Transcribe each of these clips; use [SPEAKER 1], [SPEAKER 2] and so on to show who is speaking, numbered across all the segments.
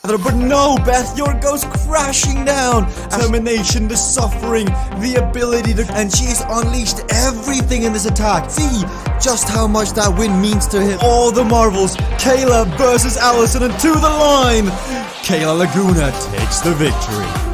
[SPEAKER 1] But no, Bethior goes crashing down. Determination, the suffering, the ability to... And she's unleashed everything in this attack. See just how much that win means to him. All the marbles. Kayla versus Allison and to the line. Kayla Laguna takes the victory.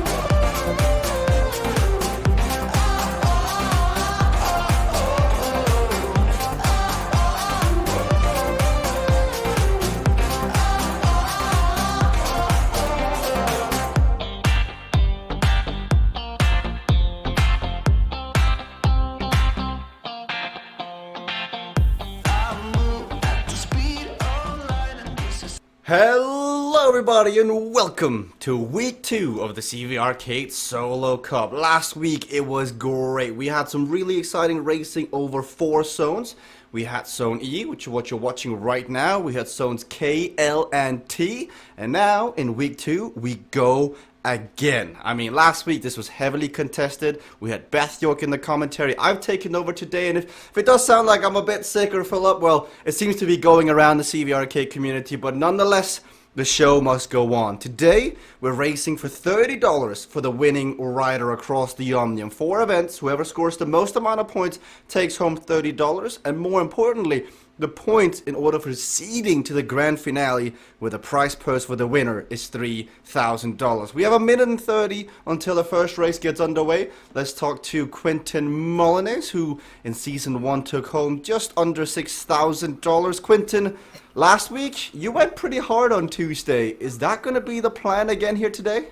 [SPEAKER 1] Hello everybody and welcome to week 2 of the CVRcade Solo Cup. Last week it was great. We had some really exciting racing over 4 zones. We had Zone E, which is what you're watching right now. We had zones K, L, and T. And now in week 2 we go again. I mean, last week this was heavily contested. We had Beth York in the commentary. I've taken over today, and if it does sound like I'm a bit sick or full up, well, it seems to be going around the CVRcade community, but nonetheless, the show must go on. Today, we're racing for $30 for the winning rider across the Omnium. 4 events, whoever scores the most amount of points takes home $30, and more importantly, the points in order for seeding to the grand finale with a prize purse for the winner is $3,000. We have a minute and 30 until the first race gets underway. Let's talk to Quentin Molyneux, who in season 1 took home just under $6,000. Quentin, last week you went pretty hard on Tuesday. Is that going to be the plan again here today?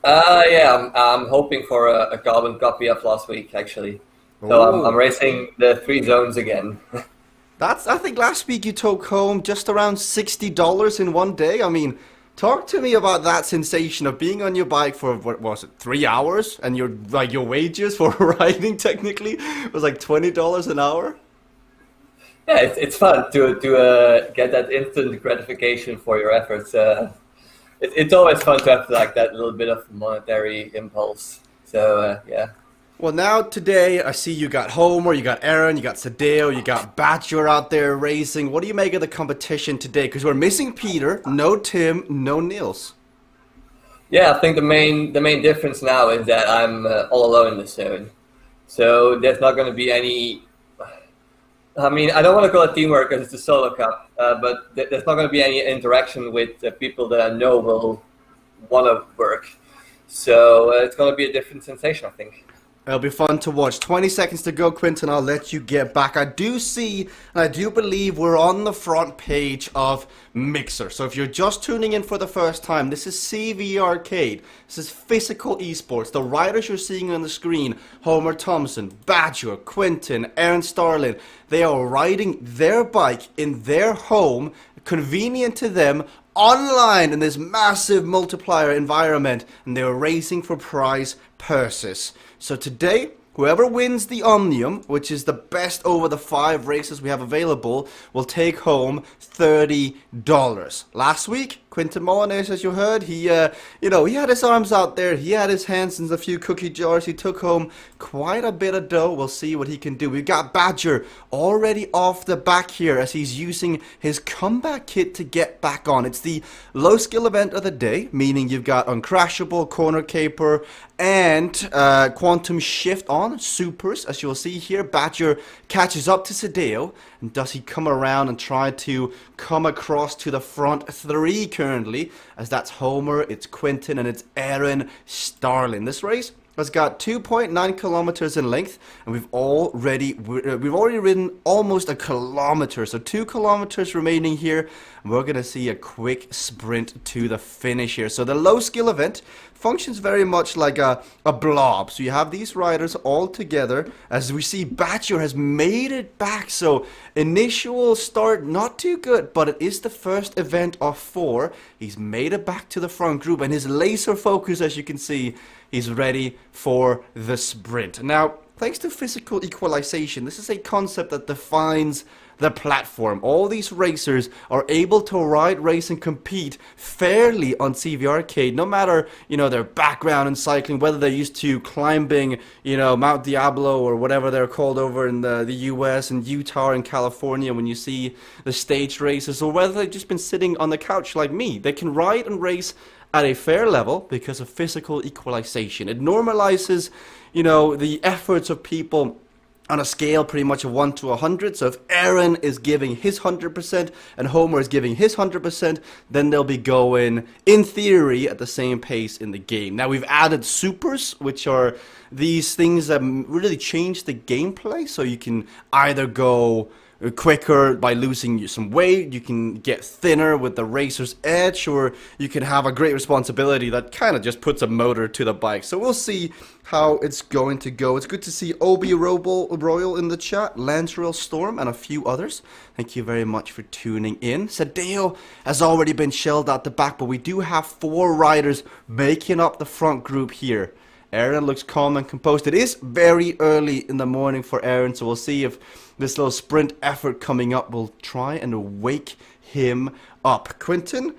[SPEAKER 2] Yeah, I'm hoping for a carbon copy of last week, actually. So I'm racing the 3 zones again.
[SPEAKER 1] I think last week you took home just around $60 in one day. I mean, talk to me about that sensation of being on your bike for, what was it, 3 hours? And your wages for riding technically was like $20 an hour?
[SPEAKER 2] Yeah, it's fun to get that instant gratification for your efforts. It's always fun to have like that little bit of monetary impulse. So, yeah.
[SPEAKER 1] Well, now today I see you got Homer, you got Aaron, you got Sadeo, you got Badger out there racing. What do you make of the competition today? Because we're missing Peter, no Tim, no Niels.
[SPEAKER 2] Yeah, I think the main difference now is that I'm all alone in the zone. So there's not going to be any... I mean, I don't want to call it teamwork because it's a solo cup, but there's not going to be any interaction with people that I know will want to work. So it's going to be a different sensation, I think.
[SPEAKER 1] It'll be fun to watch. 20 seconds to go, Quentin. I'll let you get back. I do see, and I do believe we're on the front page of Mixer. So if you're just tuning in for the first time, this is CVRcade. This is physical esports. The riders you're seeing on the screen, Homer Thompson, Badger, Quentin, Aaron Starlin, they are riding their bike in their home, convenient to them, online in this massive multiplier environment, and they're racing for prize purses. So today, whoever wins the Omnium, which is the best over the 5 races we have available, will take home $30. Last week, Quentin Molyneux, as you heard, he had his arms out there, he had his hands in a few cookie jars, he took home quite a bit of dough. We'll see what he can do. We've got Badger already off the back here as he's using his comeback kit to get back on. It's the low skill event of the day, meaning you've got Uncrashable, Corner Caper, and Quantum Shift on supers. As you'll see here, Badger catches up to Sadeo, and does he come around and try to come across to the front 3 currently, as that's Homer, it's Quentin, and it's Aaron Starlin. This race has got 2.9 kilometers in length, and we've already ridden almost a kilometer, so 2 kilometers remaining here, and we're gonna see a quick sprint to the finish here. So the low skill event functions very much like a blob. So you have these riders all together. As we see, Badger has made it back. So initial start not too good, but it is the first event of 4. He's made it back to the front group, and his laser focus, as you can see, he's ready for the sprint. Now, thanks to physical equalization, this is a concept that defines the platform. All these racers are able to ride, race, and compete fairly on CVRcade, no matter, their background in cycling, whether they're used to climbing, Mount Diablo or whatever they're called over in the US and Utah and California when you see the stage races, or whether they've just been sitting on the couch like me. They can ride and race at a fair level because of physical equalization. It normalizes, the efforts of people on a scale pretty much of 1 to 100. So if Aaron is giving his 100% and Homer is giving his 100%, then they'll be going, in theory, at the same pace in the game. Now we've added supers, which are these things that really change the gameplay. So you can either go quicker by losing some weight, you can get thinner with the racer's edge, or you can have a great responsibility that kind of just puts a motor to the bike. So we'll see how it's going to go. It's good to see Obi Royal in the chat, Lanceril Storm, and a few others. Thank you very much for tuning in. Sadeo has already been shelled out the back, but we do have 4 riders making up the front group here. Aaron looks calm and composed. It is very early in the morning for Aaron, so we'll see if this little sprint effort coming up will try and wake him up. Quinton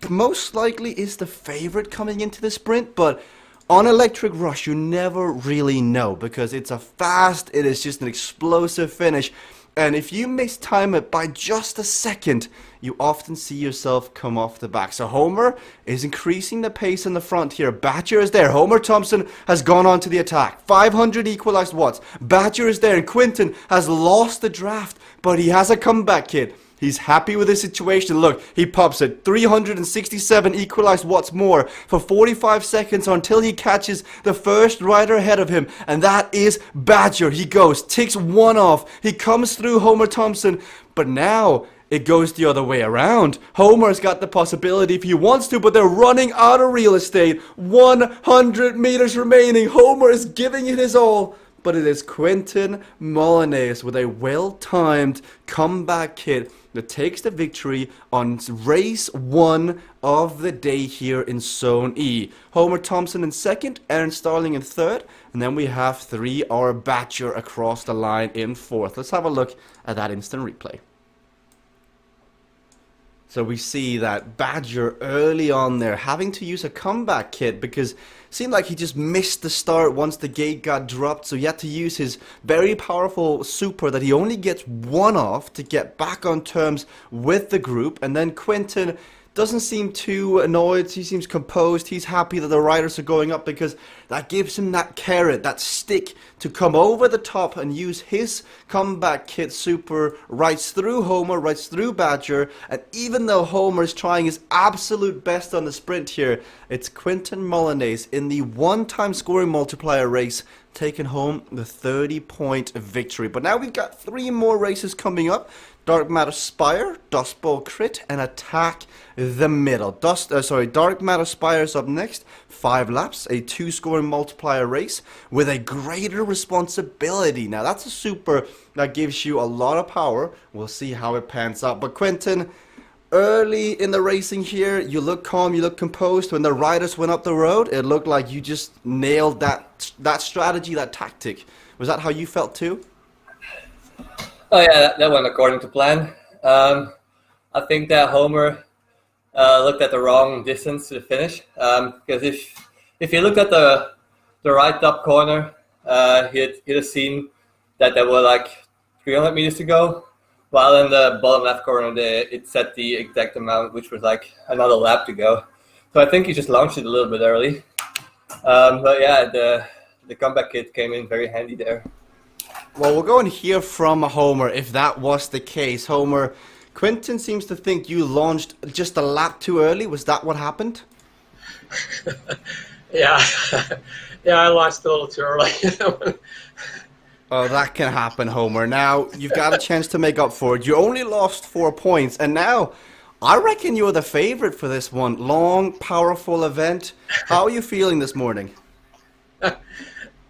[SPEAKER 1] most likely is the favorite coming into the sprint, but on Electric Rush you never really know because it's it is just an explosive finish. And if you mistime it by just a second, you often see yourself come off the back. So Homer is increasing the pace in the front here. Badger is there. Homer Thompson has gone on to the attack. 500 equalized watts. Badger is there. And Quinton has lost the draft, but he has a comeback kit. He's happy with his situation. Look, he pops it. 367 equalized watts more for 45 seconds until he catches the first rider ahead of him. And that is Badger. He goes, ticks 1 off. He comes through Homer Thompson. But now it goes the other way around. Homer's got the possibility if he wants to, but they're running out of real estate. 100 meters remaining. Homer is giving it his all. But it is Quinton Molinez with a well-timed comeback kit that takes the victory on race 1 of the day here in Zone E. Homer Thompson in second, Aaron Starling in third, and then we have 3R Badger across the line in fourth. Let's have a look at that instant replay. So we see that Badger early on there having to use a comeback kit because it seemed like he just missed the start once the gate got dropped. So he had to use his very powerful super that he only gets 1 off to get back on terms with the group. And then Quinton doesn't seem too annoyed. He seems composed. He's happy that the riders are going up because that gives him that carrot, that stick to come over the top and use his comeback kit super right through Homer, right through Badger. And even though Homer is trying his absolute best on the sprint here, it's Quinton Molinez in the one-time scoring multiplier race taking home the 30-point victory. But now we've got 3 more races coming up. Dark Matter Spire, Dust Bowl Crit, and Attack the Middle. Dark Matter Spire is up next. 5 laps, a 2-scoring multiplier race with a greater responsibility. Now that's a super that gives you a lot of power. We'll see how it pans out. But Quinton, early in the racing here, you look calm, you look composed. When the riders went up the road, it looked like you just nailed that strategy, that tactic. Was that how you felt too?
[SPEAKER 2] Oh yeah, that went according to plan. I think that Homer looked at the wrong distance to the finish. Because if you looked at the right top corner, he'd have seen that there were like 300 meters to go, while in the bottom left corner it set the exact amount, which was like another lap to go. So I think he just launched it a little bit early. But yeah, the comeback kit came in very handy there.
[SPEAKER 1] Well, we'll go and hear from Homer if that was the case. Homer, Quinton seems to think you launched just a lap too early. Was that what happened?
[SPEAKER 3] Yeah, I launched a little too early.
[SPEAKER 1] Oh, that can happen, Homer. Now, you've got a chance to make up for it. You only lost 4 points, and now I reckon you're the favorite for this one. Long, powerful event. How are you feeling this morning?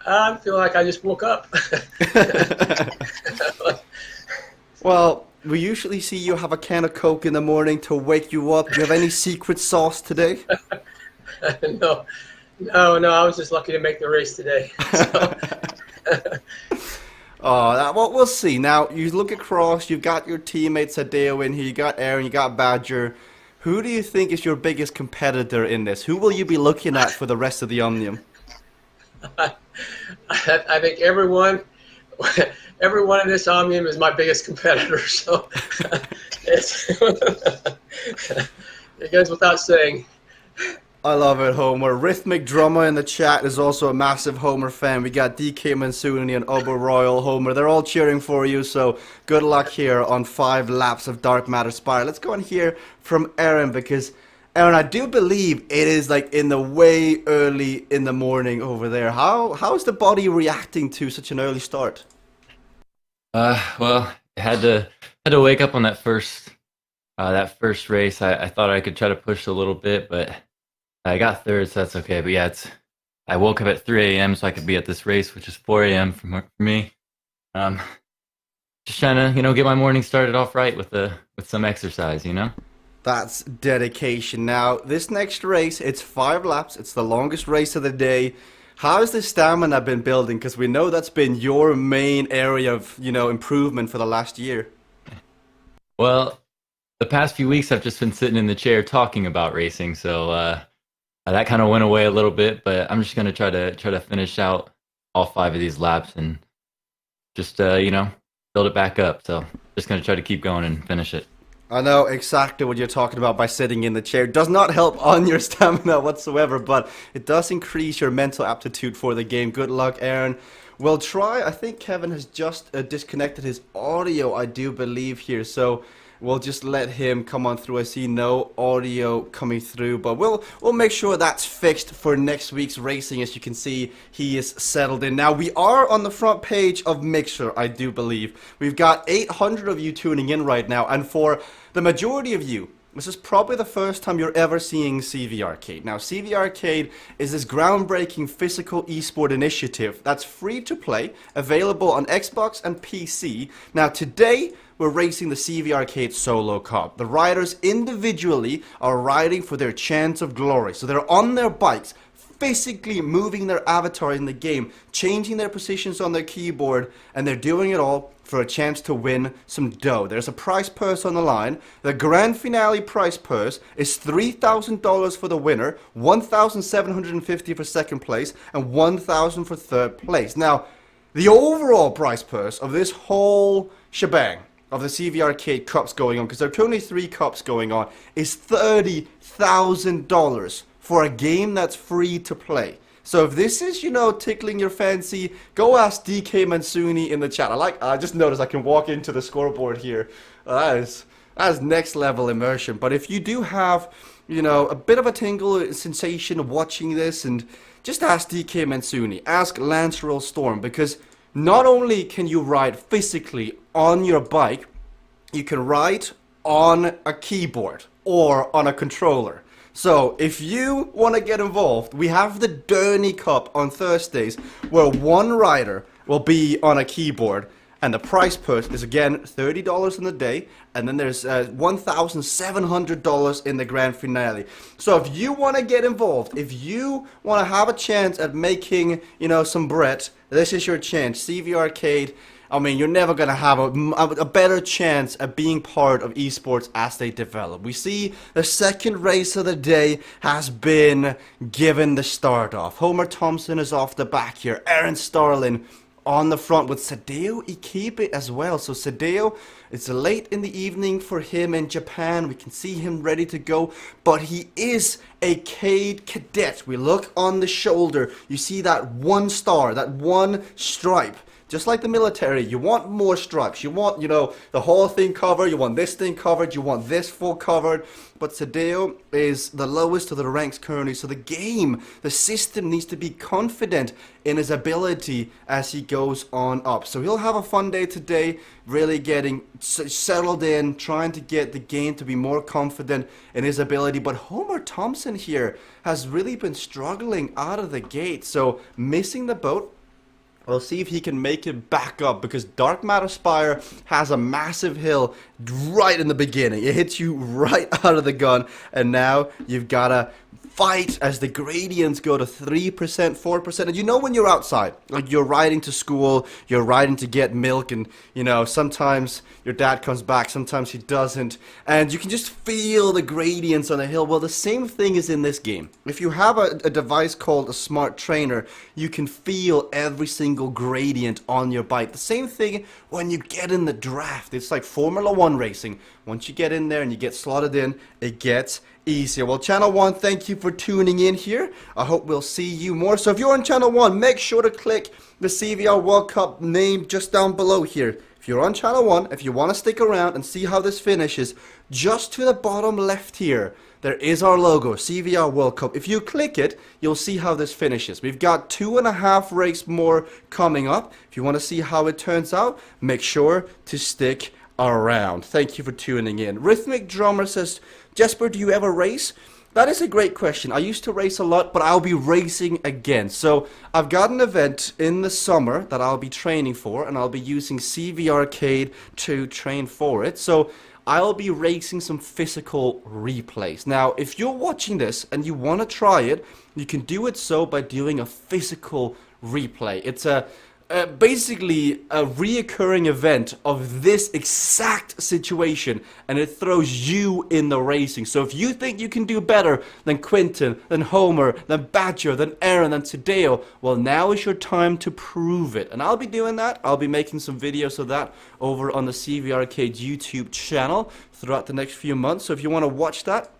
[SPEAKER 3] I feel like I just woke up.
[SPEAKER 1] Well, we usually see you have a can of Coke in the morning to wake you up. Do you have any secret sauce today?
[SPEAKER 3] No, I was just lucky to make the race today. So.
[SPEAKER 1] Oh, well, we'll see. Now, you look across, you've got your teammates Hideo in here, you got Aaron, you got Badger. Who do you think is your biggest competitor in this? Who will you be looking at for the rest of the Omnium?
[SPEAKER 3] I think everyone in this Omnium is my biggest competitor. So it's, it goes without saying.
[SPEAKER 1] I love it, Homer. Rhythmic Drummer in the chat is also a massive Homer fan. We got DK Mansuni and Obo Royal, Homer. They're all cheering for you, so good luck here on 5 laps of Dark Matter Spire. Let's go and hear from Aaron, because, Aaron, I do believe it is like in the way early in the morning over there. How is the body reacting to such an early start?
[SPEAKER 4] Well, I had to wake up on that first race. I thought I could try to push a little bit, but I got third, so that's okay. But yeah, I woke up at 3 a.m. so I could be at this race, which is 4 a.m. for me. Just trying to, get my morning started off right with some exercise,
[SPEAKER 1] That's dedication. Now, this next race, it's 5 laps. It's the longest race of the day. How's the stamina been building? Because we know that's been your main area of, improvement for the last year.
[SPEAKER 4] Well, the past few weeks I've just been sitting in the chair talking about racing, so that kind of went away a little bit. But I'm just gonna try to finish out all 5 of these laps and just build it back up. So just gonna try to keep going and finish it.
[SPEAKER 1] I know exactly what you're talking about by sitting in the chair. It does not help on your stamina whatsoever, but it does increase your mental aptitude for the game. Good luck, Aaron. We'll try. I think Kevin has just disconnected his audio, I do believe, here. So we'll just let him come on through. I see no audio coming through, but we'll make sure that's fixed for next week's racing. As you can see, he is settled in. Now, we are on the front page of Mixer, I do believe. We've got 800 of you tuning in right now, and for the majority of you, this is probably the first time you're ever seeing CVRcade. Now, CVRcade is this groundbreaking physical esport initiative that's free to play, available on Xbox and PC. Now, today, we're racing the CVRcade Solo Cup. The riders individually are riding for their chance of glory. So they're on their bikes, physically moving their avatar in the game, changing their positions on their keyboard, and they're doing it all for a chance to win some dough. There's a prize purse on the line. The grand finale prize purse is $3,000 for the winner, $1,750 for second place, and $1,000 for third place. Now, the overall prize purse of this whole shebang of the CVRcade Cups going on, because there are currently 3 cups going on, is $30,000 for a game that's free to play. So if this is, tickling your fancy, go ask DK Mansuni in the chat. I just noticed I can walk into the scoreboard here. That is next level immersion. But if you do have, a bit of a tingle sensation watching this, and just ask DK Mansuni, ask Lance Roll Storm, because not only can you ride physically on your bike, you can ride on a keyboard or on a controller. So if you want to get involved, we have the Derny Cup on Thursdays, where one rider will be on a keyboard, and the prize purse is again $30 in the day, and then there's $1,700 in the grand finale. So if you want to get involved, if you want to have a chance at making, some bread, this is your chance. CVRcade. I mean, you're never going to have a better chance at being part of esports as they develop. We see the second race of the day has been given the start off. Homer Thompson is off the back here. Aaron Starlin on the front with Sadeo Ikibe as well. So Sadeo, it's late in the evening for him in Japan. We can see him ready to go, but he is a Cade cadet. We look on the shoulder. You see that one star, that one stripe. Just like the military, you want more stripes. You want, the whole thing covered. You want this thing covered. You want this full covered. But Sadeo is the lowest of the ranks currently. So the game, the system needs to be confident in his ability as he goes on up. So he'll have a fun day today, really getting settled in, trying to get the game to be more confident in his ability. But Homer Thompson here has really been struggling out of the gate. So missing the boat. We'll see if he can make it back up, because Dark Matter Spire has a massive hill right in the beginning. It hits you right out of the gun, and now you've got to fight as the gradients go to 3%, 4%. And you know when you're outside, like you're riding to school, you're riding to get milk, and you know, sometimes your dad comes back, sometimes he doesn't, and you can just feel the gradients on the hill. Well, the same thing is in this game. If you have a device called a smart trainer, you can feel every single gradient on your bike. The same thing when you get in the draft. It's like Formula One racing. Once you get in there and you get slotted in, it gets easier. Well, Channel 1, thank you for tuning in here. I hope we'll see you more. So if you're on Channel 1, make sure to click the CVR World Cup name just down below here. If you're on Channel 1, if you want to stick around and see how this finishes, just to the bottom left here, there is our logo, CVR World Cup. If you click it, you'll see how this finishes. We've got 2.5 races more coming up. If you want to see how it turns out, make sure to stick around. Thank you for tuning in. Rhythmic Drummer says, Jesper, do you ever race? That is a great question. I used to race a lot, but I'll be racing again. So I've got an event in the summer that I'll be training for, and I'll be using CVRcade to train for it. So I'll be racing some physical replays. Now, if you're watching this and you want to try it, you can do it so by doing a physical replay. It's basically a reoccurring event of this exact situation, and it throws you in the racing. So if you think you can do better than Quinten, than Homer, than Badger, than Aaron, than Tadeo, well, now is your time to prove it. And I'll be doing that. I'll be making some videos of that over on the CVRcade YouTube channel throughout the next few months. So if you want to watch that,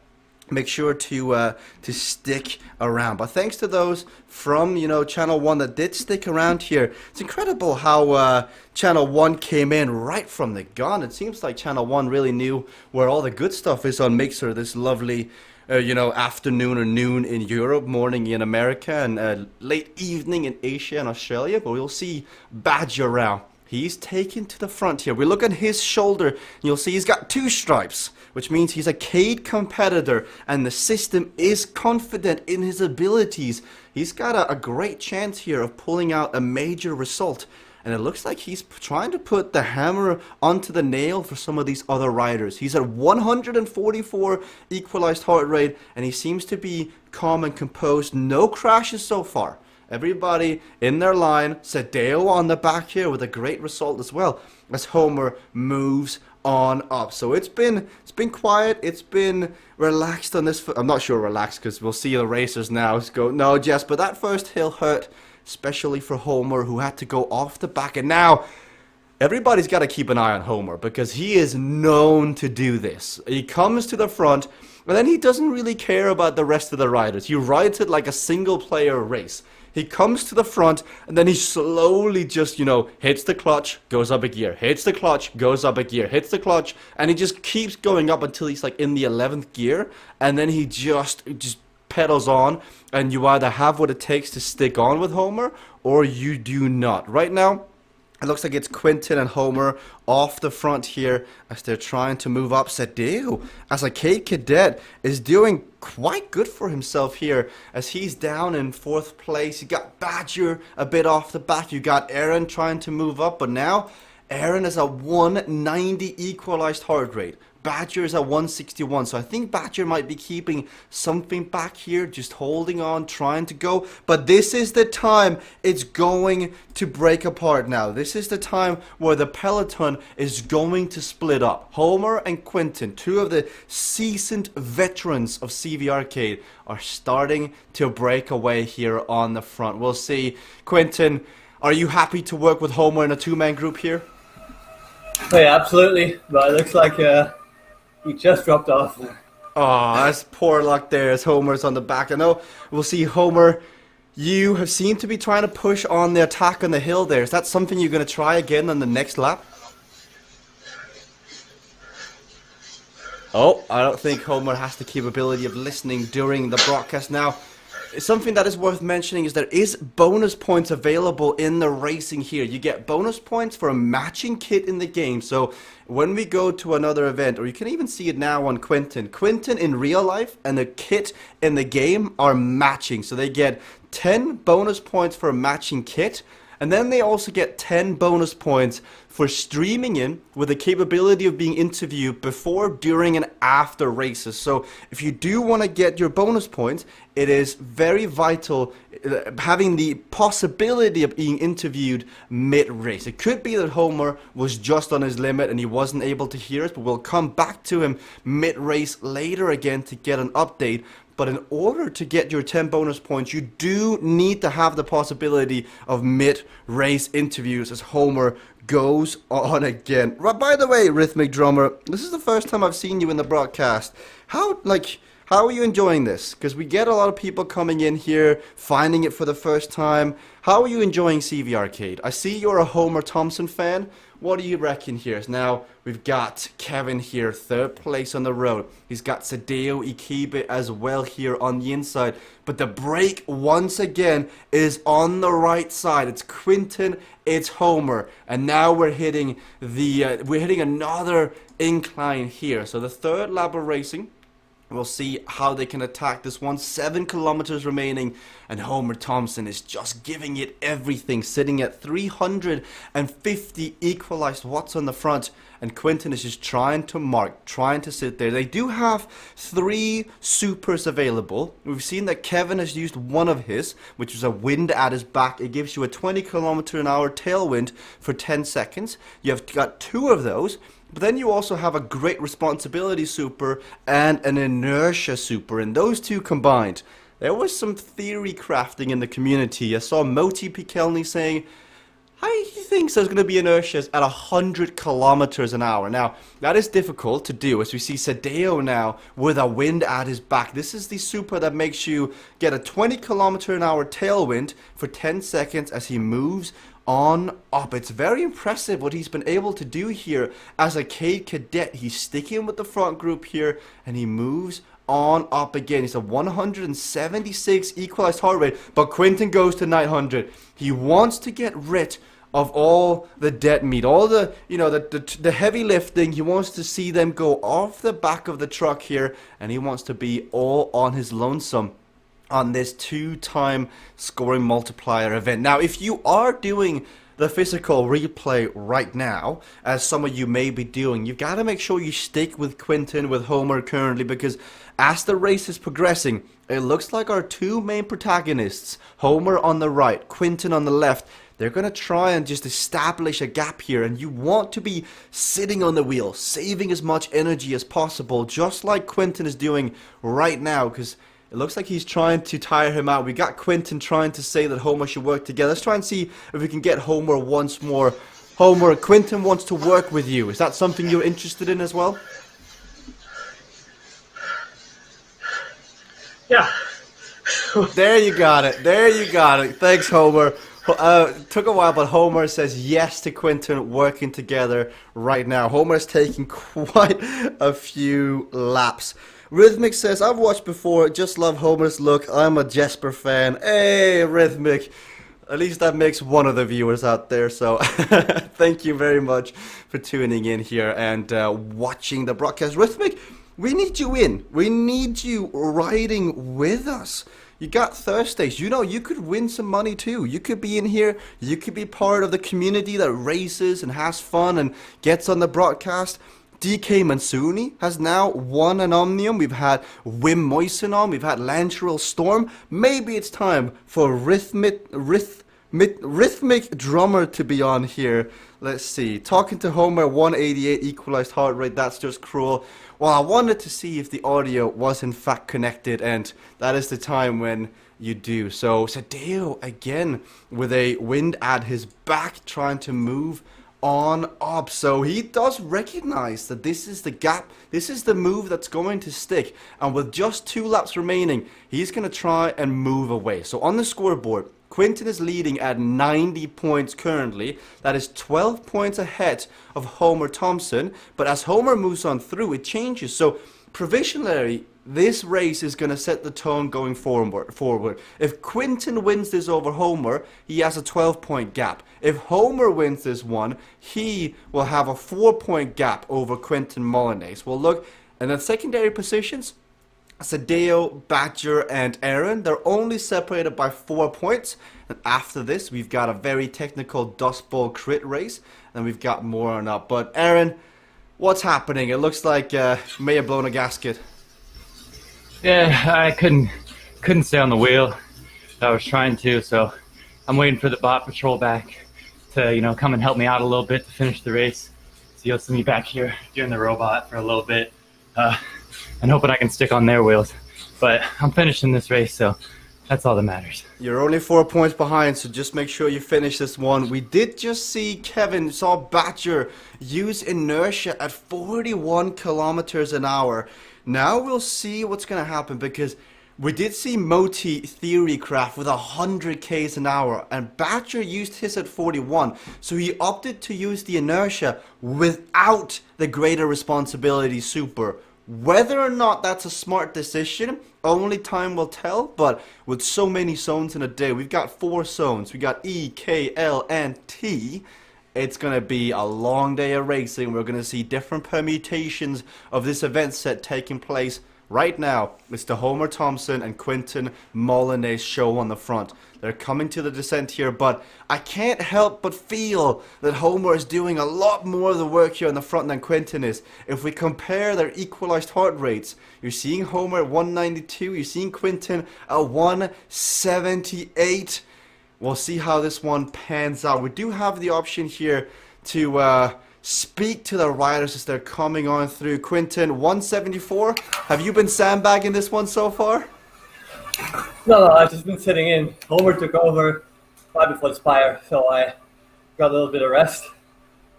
[SPEAKER 1] make sure to stick around. But thanks to those from, you know, Channel 1 that did stick around here. It's incredible how Channel 1 came in right from the gun. It seems like Channel 1 really knew where all the good stuff is on Mixer, this lovely you know, afternoon or noon in Europe, morning in America, and late evening in Asia and Australia. But we'll see Badger around. He's taken to the front here. We look at his shoulder, and you'll see he's got 2 stripes, which means he's a CADE competitor, and the system is confident in his abilities. He's got a great chance here of pulling out a major result, and it looks like he's trying to put the hammer onto the nail for some of these other riders. He's at 144 equalized heart rate, and he seems to be calm and composed. No crashes so far. Everybody in their line. Sadeo on the back here with a great result as well, as Homer moves on up. So it's been quiet. It's been relaxed on this. I'm not sure relaxed, because we'll see the racers now go, no, Jess, but that first hill hurt, especially for Homer, who had to go off the back. And now everybody's got to keep an eye on Homer, because he is known to do this. He comes to the front, and then he doesn't really care about the rest of the riders. He rides it like a single player race. He comes to the front, and then he slowly just, you know, hits the clutch, goes up a gear, hits the clutch, goes up a gear, hits the clutch, and he just keeps going up until he's like in the 11th gear, and then he just pedals on, and you either have what it takes to stick on with Homer, or you do not. Right now, it looks like it's Quinten and Homer off the front here as they're trying to move up. Sadeo, as a CADE cadet, is doing quite good for himself here as he's down in 4th place. You got Badger a bit off the back. You got Aaron trying to move up, but now Aaron is at 190 equalized heart rate. Badger is at 161, so I think Badger might be keeping something back here, just holding on, trying to go. But this is the time it's going to break apart now. This is the time where the peloton is going to split up. Homer and Quinten, 2 of the seasoned veterans of CVRcade, are starting to break away here on the front. We'll see. Quinten, are you happy to work with Homer in a 2-man group here?
[SPEAKER 2] Hey, absolutely. But it looks like he just dropped off.
[SPEAKER 1] Oh, that's poor luck there as Homer's on the back. I know we'll see Homer. You have seemed to be trying to push on the attack on the hill there. Is that something you're going to try again on the next lap? Oh, I don't think Homer has the capability of listening during the broadcast now. Something that is worth mentioning is there is bonus points available in the racing here. You get bonus points for a matching kit in the game. So when we go to another event, or you can even see it now on Quinten. Quinten in real life and the kit in the game are matching. So they get 10 bonus points for a matching kit. And then they also get 10 bonus points for streaming in with the capability of being interviewed before, during, and after races. So if you do want to get your bonus points, it is very vital having the possibility of being interviewed mid-race. It could be that Homer was just on his limit and he wasn't able to hear us, but we'll come back to him mid-race later again to get an update. But in order to get your 10 bonus points, you do need to have the possibility of mid-race interviews as Homer goes on again. By the way, Rhythmic Drummer, this is the first time I've seen you in the broadcast. How are you enjoying this? Because we get a lot of people coming in here, finding it for the first time. How are you enjoying CVRcade? I see you're a Homer Thompson fan. What do you reckon here? Now, we've got Kevin here, third place on the road. He's got Sadeo Ikibe as well here on the inside. But the break, once again, is on the right side. It's Quinton, it's Homer. And now we're hitting another incline here. So the third lap of racing. We'll see how they can attack this one. 7 kilometers remaining, and Homer Thompson is just giving it everything, sitting at 350 equalized watts on the front, and Quinton is just trying to mark, trying to sit there. They do have 3 supers available. We've seen that Kevin has used one of his, which is a wind at his back. It gives you a 20 kilometer an hour tailwind for 10 seconds. You have got 2 of those. But then you also have a great responsibility super and an inertia super, and those two combined, there was some theory crafting in the community. I saw Moti Pikelny saying, he thinks there's going to be inertias at 100 kilometers an hour. Now, that is difficult to do, as we see Sadeo now with a wind at his back. This is the super that makes you get a 20 kilometer an hour tailwind for 10 seconds as he moves on up. It's very impressive what he's been able to do here as a Cade cadet. He's sticking with the front group here, and he moves on up again. He's a 176 equalized heart rate, but Quinton goes to 900. He wants to get rid of all the dead meat, all the the heavy lifting. He wants to see them go off the back of the truck here, and he wants to be all on his lonesome on this 2-time scoring multiplier event. Now, if you are doing the physical replay right now, as some of you may be doing, you've got to make sure you stick with Quinton, with Homer currently, because as the race is progressing, it looks like our 2 main protagonists, Homer on the right, Quinton on the left, they're going to try and just establish a gap here, and you want to be sitting on the wheel, saving as much energy as possible, just like Quinton is doing right now, because it looks like he's trying to tire him out. We got Quinton trying to say that Homer should work together. Let's try and see if we can get Homer once more. Homer, Quinton wants to work with you. Is that something you're interested in as well?
[SPEAKER 3] Yeah.
[SPEAKER 1] There you got it. There you got it. Thanks, Homer. Took a while, but Homer says yes to Quinton working together right now. Homer's taking quite a few laps. Rhythmic says, I've watched before, just love Homer's look. I'm a Jesper fan. Hey, Rhythmic. At least that makes one of the viewers out there. So thank you very much for tuning in here and watching the broadcast. Rhythmic, we need you in. We need you riding with us. You got Thursdays. You know, you could win some money too. You could be in here. You could be part of the community that races and has fun and gets on the broadcast. DK Mansuni has now won an Omnium. We've had Wim Moisen on. We've had Lancherel Storm. Maybe it's time for Rhythmic Drummer to be on here. Let's see. Talking to Homer, 188 equalized heart rate. That's just cruel. Well, I wanted to see if the audio was in fact connected, and that is the time when you do. So Sadeo again with a wind at his back, trying to move on up. So he does recognize that this is the gap, this is the move that's going to stick, and with just 2 laps remaining, he's going to try and move away. So on the scoreboard, Quinton is leading at 90 points currently. That is 12 points ahead of Homer Thompson, but as Homer moves on through, it changes. So provisionally, this race is going to set the tone going forward. If Quinton wins this over Homer, he has a 12-point gap. If Homer wins this one, he will have a 4-point gap over Quinton Molyneux. Well, look, and then secondary positions, Sadeo, Badger, and Aaron, they're only separated by 4 points. And after this, we've got a very technical Dust Bowl crit race, and we've got more on up. But Aaron, what's happening? It looks like may have blown a gasket.
[SPEAKER 4] Yeah, I couldn't stay on the wheel. I was trying to, so I'm waiting for the bot patrol back to, come and help me out a little bit to finish the race. So you'll see me back here doing the robot for a little bit, and hoping I can stick on their wheels. But I'm finishing this race, so that's all that matters.
[SPEAKER 1] You're only 4 points behind, so just make sure you finish this one. We did just see Kevin saw Badger use inertia at 41 kilometers an hour. Now we'll see what's going to happen, because we did see Moti Theorycraft with 100 k's an hour, and Badger used his at 41, so he opted to use the inertia without the greater responsibility super. Whether or not that's a smart decision, only time will tell, but with so many zones in a day, we've got 4 zones, we got E, K, L, and T. It's going to be a long day of racing. We're going to see different permutations of this event set taking place. Right now, it's the Homer Thompson and Quentin Molyneux show on the front. They're coming to the descent here, but I can't help but feel that Homer is doing a lot more of the work here on the front than Quentin is. If we compare their equalized heart rates, you're seeing Homer at 192, you're seeing Quentin at 178. We'll see how this one pans out. We do have the option here to speak to the riders as they're coming on through. Quentin, 174. Have you been sandbagging this one so far?
[SPEAKER 2] No, I've just been sitting in. Homer took over right before the Spire, so I got a little bit of rest.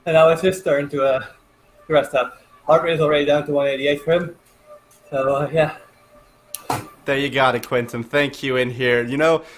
[SPEAKER 2] And now it's his turn to rest up. Heart rate is already down to 188 for him. So, yeah.
[SPEAKER 1] There you got it, Quentin. Thank you in here.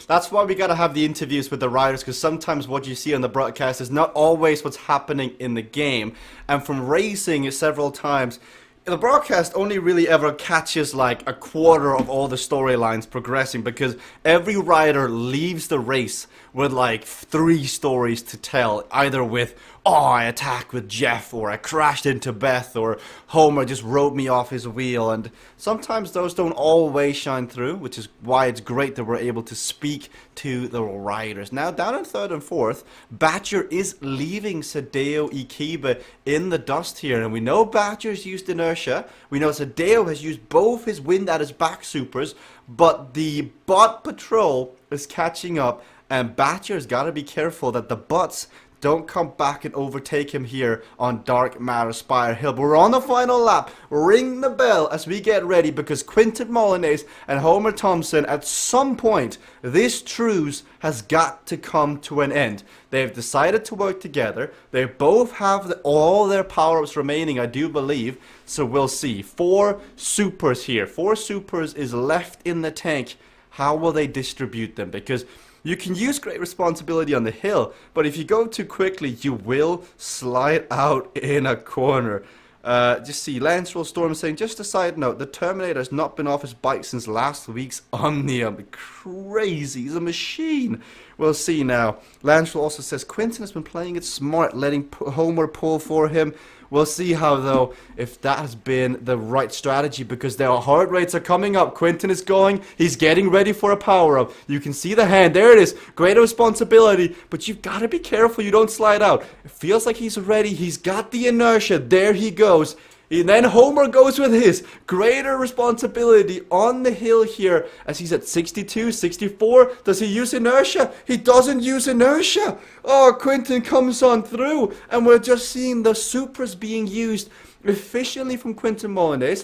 [SPEAKER 1] That's why we got to have the interviews with the riders, because sometimes what you see on the broadcast is not always what's happening in the game. And from racing several times, the broadcast only really ever catches like a quarter of all the storylines progressing, because every rider leaves the race with like 3 stories to tell, either with, oh, I attacked with Jeff, or I crashed into Beth, or Homer just rode me off his wheel. And sometimes those don't always shine through, which is why it's great that we're able to speak to the riders. Now down in 3rd and 4th, Badger is leaving Sadeo Ikiba in the dust here, and we know Badger's used inertia. We know Sadeo has used both his wind at his back supers, but the bot patrol is catching up, and Badger's got to be careful that the bots don't come back and overtake him here on Dark Matter Spire Hill. But we're on the final lap. Ring the bell as we get ready, because Quentin Molyneux and Homer Thompson, at some point, this truce has got to come to an end. They've decided to work together. They both have all their power-ups remaining, I do believe. So we'll see. 4 supers here. 4 supers is left in the tank. How will they distribute them? Because you can use great responsibility on the hill, but if you go too quickly, you will slide out in a corner. Just see, Lance Roll Storm saying, just a side note, the Terminator has not been off his bike since last week's Omnium. Crazy, he's a machine. We'll see now. Lance Roll also says, Quentin has been playing it smart, letting Homer pull for him. We'll see how, though, if that has been the right strategy, because their heart rates are coming up. Quentin is going. He's getting ready for a power-up. You can see the hand. There it is. Greater responsibility, but you've got to be careful you don't slide out. It feels like he's ready. He's got the inertia. There he goes. And then Homer goes with his greater responsibility on the hill here, as he's at 62, 64. Does he use inertia? He doesn't use inertia. Oh, Quentin comes on through, and we're just seeing the supers being used efficiently from Quentin Molyneux.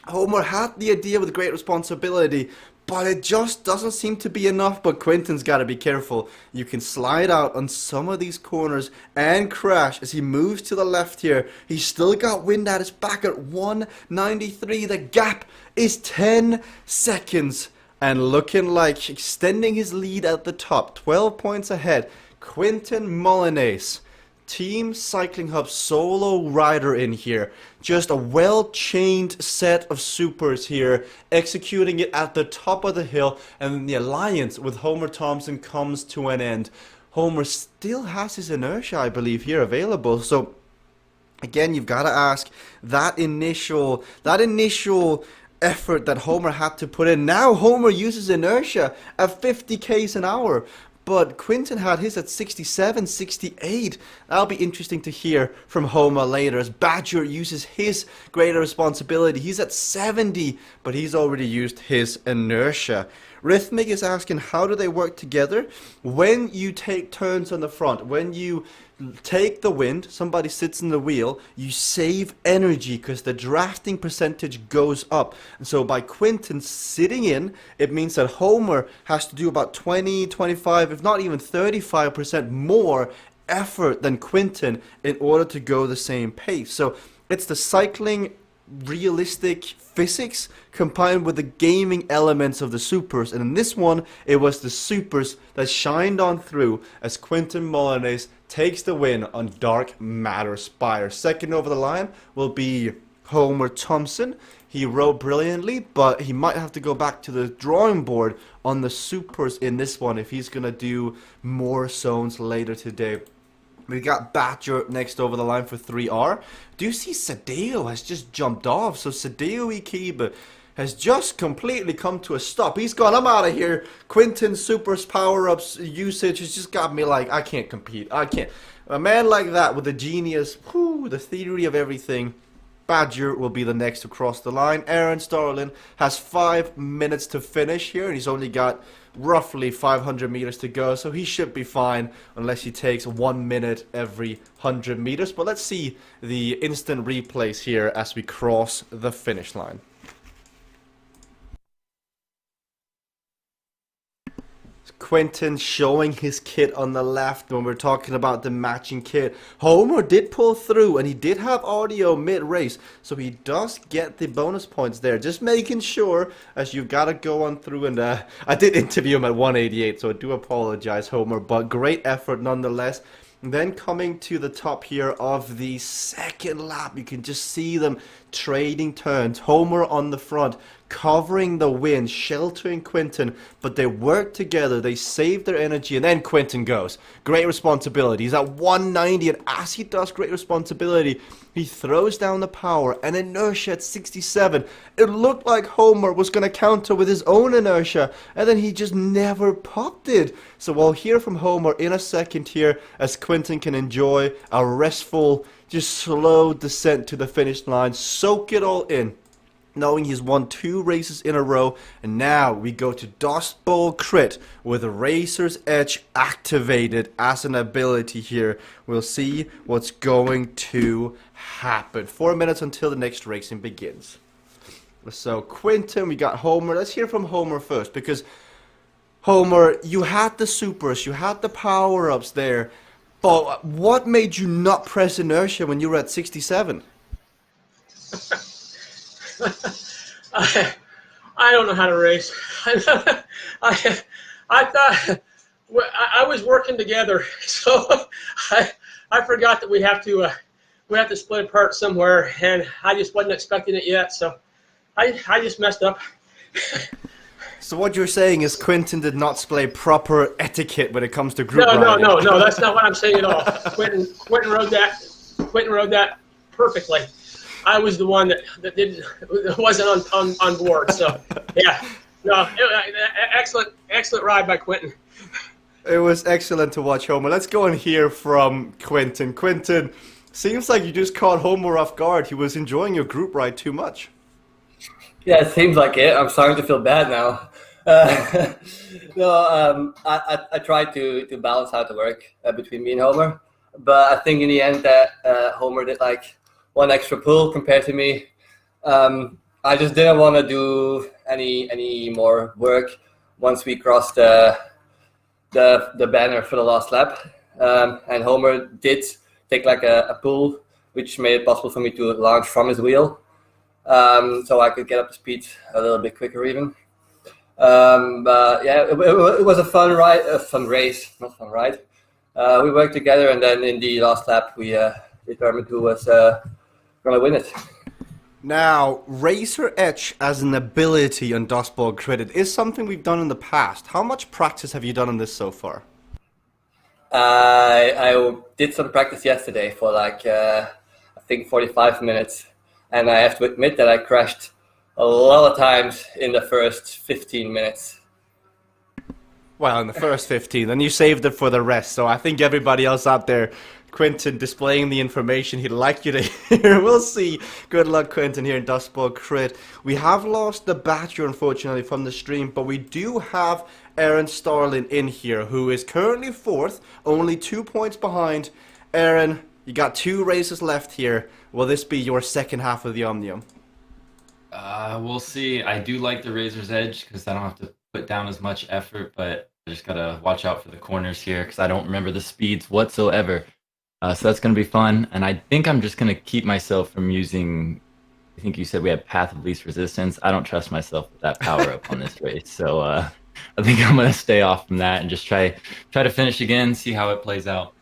[SPEAKER 1] Homer had the idea with great responsibility, but it just doesn't seem to be enough. But Quentin's got to be careful. You can slide out on some of these corners and crash as he moves to the left here. He's still got wind at his back at 193. The gap is 10 seconds. And looking like extending his lead at the top. 12 points ahead. Quentin Molyneux. Team Cycling Hub solo rider in here. Just a well-chained set of supers here, executing it at the top of the hill, and the alliance with Homer Thompson comes to an end. Homer still has his inertia, I believe, here available, so again, you've got to ask, that initial effort that Homer had to put in. Now Homer uses inertia at 50 k's an hour, but Quinton had his at 67, 68. That'll be interesting to hear from Homer later as Badger uses his greater responsibility. He's at 70, but he's already used his inertia. Rhythmic is asking, how do they work together? When you take turns on the front, when you take the wind, somebody sits in the wheel, you save energy because the drafting percentage goes up. And so by Quinton sitting in, it means that Homer has to do about 20, 25, if not even 35% more effort than Quinton in order to go the same pace. So it's the cycling realistic physics combined with the gaming elements of the supers, and in this one it was the supers that shined on through as Quinton Molyneux takes the win on Dark Matter Spire. Second over the line will be Homer Thompson. He rode brilliantly, but he might have to go back to the drawing board on the supers in this one if he's gonna do more zones later today. We got Badger next over the line for 3R. Do you see Sadeo has just jumped off? So Sadeo Ikiba has just completely come to a stop. He's gone, I'm out of here. Quinton's Super's power-ups usage has just got me like, I can't compete. I can't. A man like that with the genius, the theory of everything, Badger will be the next to cross the line. Aaron Starlin has 5 minutes to finish here, and he's only got roughly 500 meters to go, so he should be fine unless he takes 1 minute every 100 meters. But let's see the instant replays here as we cross the finish line. Quinton showing his kit on the left when we're talking about the matching kit. Homer did pull through and he did have audio mid-race, so he does get the bonus points there. Just making sure as you've got to go on through, and I did interview him at 188, so I do apologize, Homer, but great effort nonetheless. And then coming to the top here of the second lap, you can just see them trading turns. Homer on the front, covering the wind, sheltering Quinton, but they work together, they save their energy, and then Quinton goes. Great responsibility. He's at 190, and as he does great responsibility, he throws down the power, and inertia at 67. It looked like Homer was going to counter with his own inertia, and then he just never popped it. So we'll hear from Homer in a second here as Quinton can enjoy a restful, just slow descent to the finish line. Soak it all in, knowing he's won 2 races in a row. And now we go to Dust Bowl Crit with Razor's Edge activated as an ability here. We'll see what's going to happen. 4 minutes until the next racing begins. So Quinton, we got Homer. Let's hear from Homer first, because Homer, you had the supers, you had the power-ups there, but what made you not press inertia when you were at 67?
[SPEAKER 3] I don't know how to race. I thought I was working together, so I forgot that we have to split apart somewhere, and I just wasn't expecting it yet, so I just messed up.
[SPEAKER 1] So what you're saying is Quinton did not display proper etiquette when it comes to group
[SPEAKER 3] No,
[SPEAKER 1] riding.
[SPEAKER 3] no, that's not what I'm saying at all. Quentin rode that perfectly. I was the one that wasn't on board. So yeah, no, excellent ride by Quentin.
[SPEAKER 1] It was excellent to watch, Homer. Let's go and hear from Quinton. Quinton, seems like you just caught Homer off guard. He was enjoying your group ride too much.
[SPEAKER 2] Yeah, it seems like it. I'm starting to feel bad now. No, I tried to balance how to work between me and Homer, but I think in the end that Homer did like 1 extra pull compared to me. I just didn't want to do any more work once we crossed the banner for the last lap, and Homer did take like a pull, which made it possible for me to launch from his wheel. So I could get up to speed a little bit quicker even. But yeah, it was a fun ride, a fun race, not fun ride. We worked together, and then in the last lap we determined who was going to win it.
[SPEAKER 1] Now, Razor Edge as an ability on Dust Bowl Credit is something we've done in the past. How much practice have you done on this so far?
[SPEAKER 2] I did some practice yesterday for like I think 45 minutes. And I have to admit that I crashed a lot of times in the first 15 minutes.
[SPEAKER 1] Well, in the first 15, then you saved it for the rest. So I think everybody else out there, Quentin displaying the information he'd like you to hear. We'll see. Good luck, Quentin, here in Dust Bowl Crit. We have lost the Badger, unfortunately, from the stream, but we do have Aaron Starlin in here, who is currently fourth, only 2 points behind. Aaron, you got 2 races left here. Will this be your second half of the Omnium?
[SPEAKER 4] We'll see. I do like the Razor's Edge because I don't have to put down as much effort, but I just gotta watch out for the corners here because I don't remember the speeds whatsoever. So that's gonna be fun, and I think I'm just gonna keep myself from using. I think you said we had Path of Least Resistance. I don't trust myself with that power up on this race, so I think I'm gonna stay off from that and just try to finish again, see how it plays out.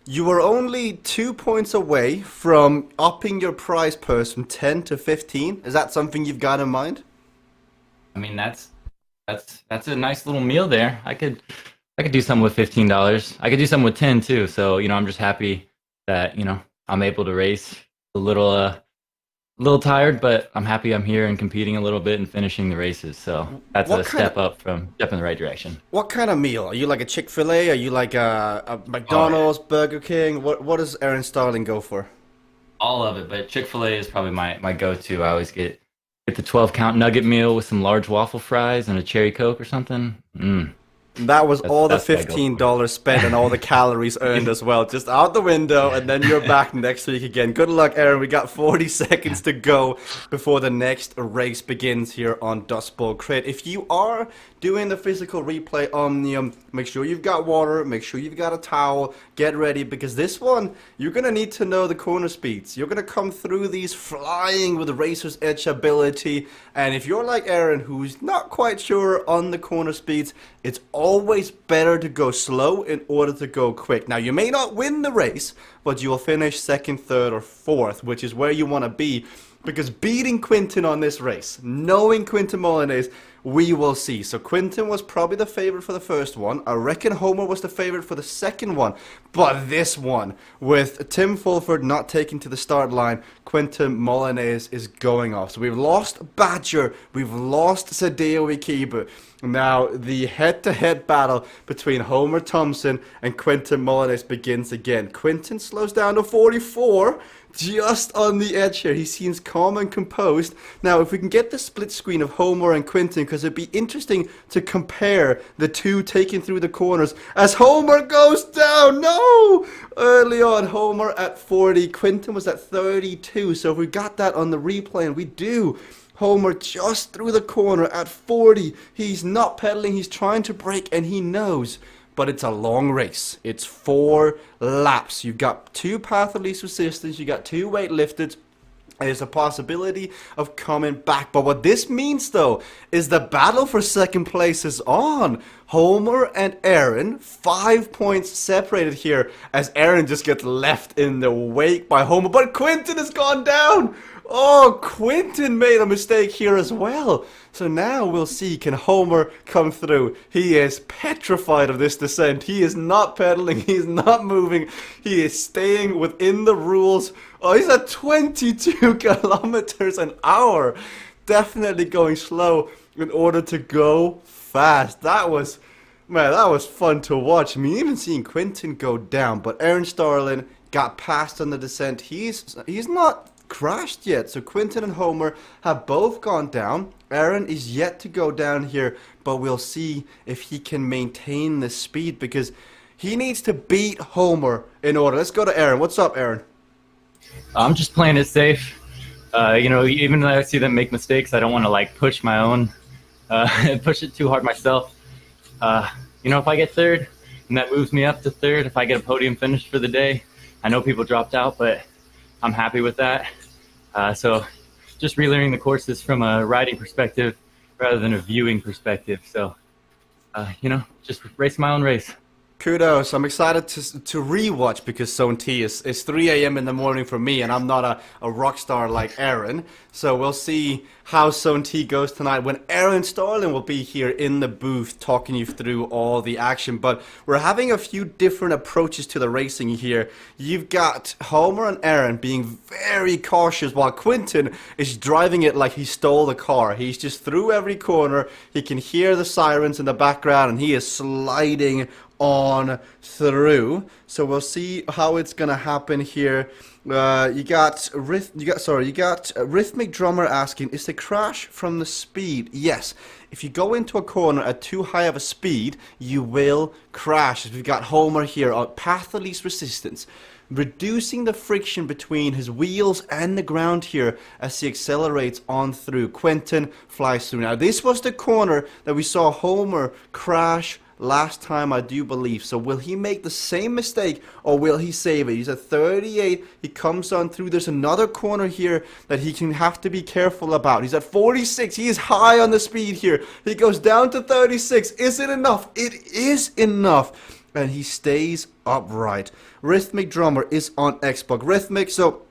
[SPEAKER 1] You are only 2 points away from upping your prize purse from 10 to 15. Is that something you've got in mind?
[SPEAKER 4] I mean, that's a nice little meal there. I could do something with $15. I could do something with 10 too. So, I'm just happy that, I'm able to race a little tired, but I'm happy I'm here and competing a little bit and finishing the races. So that's a step up from step in the right direction.
[SPEAKER 1] What kind of meal? Are you like a Chick-fil-A? Are you like a McDonald's, Burger King? What does Aaron Starling go for?
[SPEAKER 4] All of it, but Chick-fil-A is probably my go-to. I always get the 12-count nugget meal with some large waffle fries and a cherry Coke or something.
[SPEAKER 1] That was all the $15 spent and all the calories earned as well. Just out the window, and then you're back next week again. Good luck, Aaron. We got 40 seconds to go before the next race begins here on Dust Bowl Crit. If you are doing the physical replay Omnium, make sure you've got water, make sure you've got a towel, get ready, because this one, you're going to need to know the corner speeds. You're going to come through these flying with Racer's Edge ability, and if you're like Aaron, who's not quite sure on the corner speeds, it's always better to go slow in order to go quick. Now, you may not win the race, but you will finish second, third, or fourth, which is where you want to be, because beating Quentin on this race, knowing Quentin Molinez, we will see. So Quentin was probably the favorite for the first one. I reckon Homer was the favorite for the second one. But this one, with Tim Fulford not taking to the start line, Quentin Molinez is going off. So we've lost Badger, we've lost Sadeo Ikibu. Now the head-to-head battle between Homer Thompson and Quentin Molinez begins again. Quentin slows down to 44. Just on the edge here. He seems calm and composed. Now, if we can get the split screen of Homer and Quentin, because it'd be interesting to compare the two taking through the corners as Homer goes down. No! Early on, Homer at 40. Quentin was at 32. So if we got that on the replay, and we do, Homer just through the corner at 40. He's not pedaling. He's trying to brake, and he knows. But it's a long race. It's 4 laps. You've got 2 Path of Least Resistance. You got 2 weightlifted. And there's a possibility of coming back. But what this means, though, is the battle for second place is on. Homer and Aaron, 5 points separated here, as Aaron just gets left in the wake by Homer. But Quentin has gone down. Oh, Quentin made a mistake here as well. So now we'll see, can Homer come through? He is petrified of this descent. He is not pedaling. He is not moving. He is staying within the rules. Oh, he's at 22 kilometers an hour. Definitely going slow in order to go fast. That was fun to watch. I mean, even seeing Quentin go down. But Aaron Starlin got past on the descent. He's not crashed yet. So Quentin and Homer have both gone down. Aaron is yet to go down here, but we'll see if he can maintain the speed, because he needs to beat Homer in order. Let's go to Aaron. What's up, Aaron?
[SPEAKER 4] I'm just playing it safe. Even though I see them make mistakes, I don't want to push my own, push it too hard myself. If I get third and that moves me up to third, if I get a podium finish for the day, I know people dropped out, but I'm happy with that. So just relearning the courses from a riding perspective rather than a viewing perspective. So, just race my own race.
[SPEAKER 1] kudos. I'm excited to rewatch because Zone T is 3 a.m. in the morning for me, and I'm not a rock star like Aaron. So we'll see how Zone T goes tonight when Aaron Starlin will be here in the booth talking you through all the action. But we're having a few different approaches to the racing here. You've got Homer and Aaron being very cautious while Quentin is driving it like he stole the car. He's just through every corner. He can hear the sirens in the background and he is sliding on through. So we'll see how it's gonna happen here. You got Rhythmic Drummer asking, is the crash from the speed? Yes. If you go into a corner at too high of a speed, you will crash. We've got Homer here on path of least resistance, reducing the friction between his wheels and the ground here as he accelerates on through. Quentin flies through. Now, this was the corner that we saw Homer crash last time, I do believe. So will he make the same mistake or will he save it? He's at 38. He comes on through. There's another corner here that he can have to be careful about. He's at 46. He is high on the speed here. He goes down to 36. Is it enough? It is enough. And he stays upright. Rhythmic Drummer is on Xbox. Rhythmic, so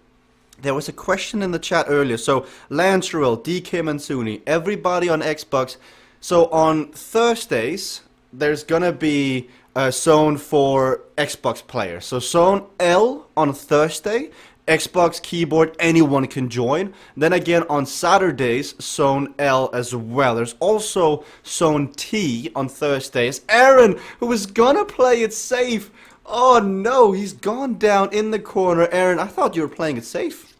[SPEAKER 1] there was a question in the chat earlier. So Lanceril, DK Mansuni, everybody on Xbox. So on Thursdays, there's gonna be a zone for Xbox players. So Zone L on Thursday, Xbox keyboard, anyone can join. Then again on Saturdays, Zone L as well. There's also Zone T on Thursdays. Aaron, who was gonna play it safe, oh no, he's gone down in the corner. Aaron, I thought you were playing it safe.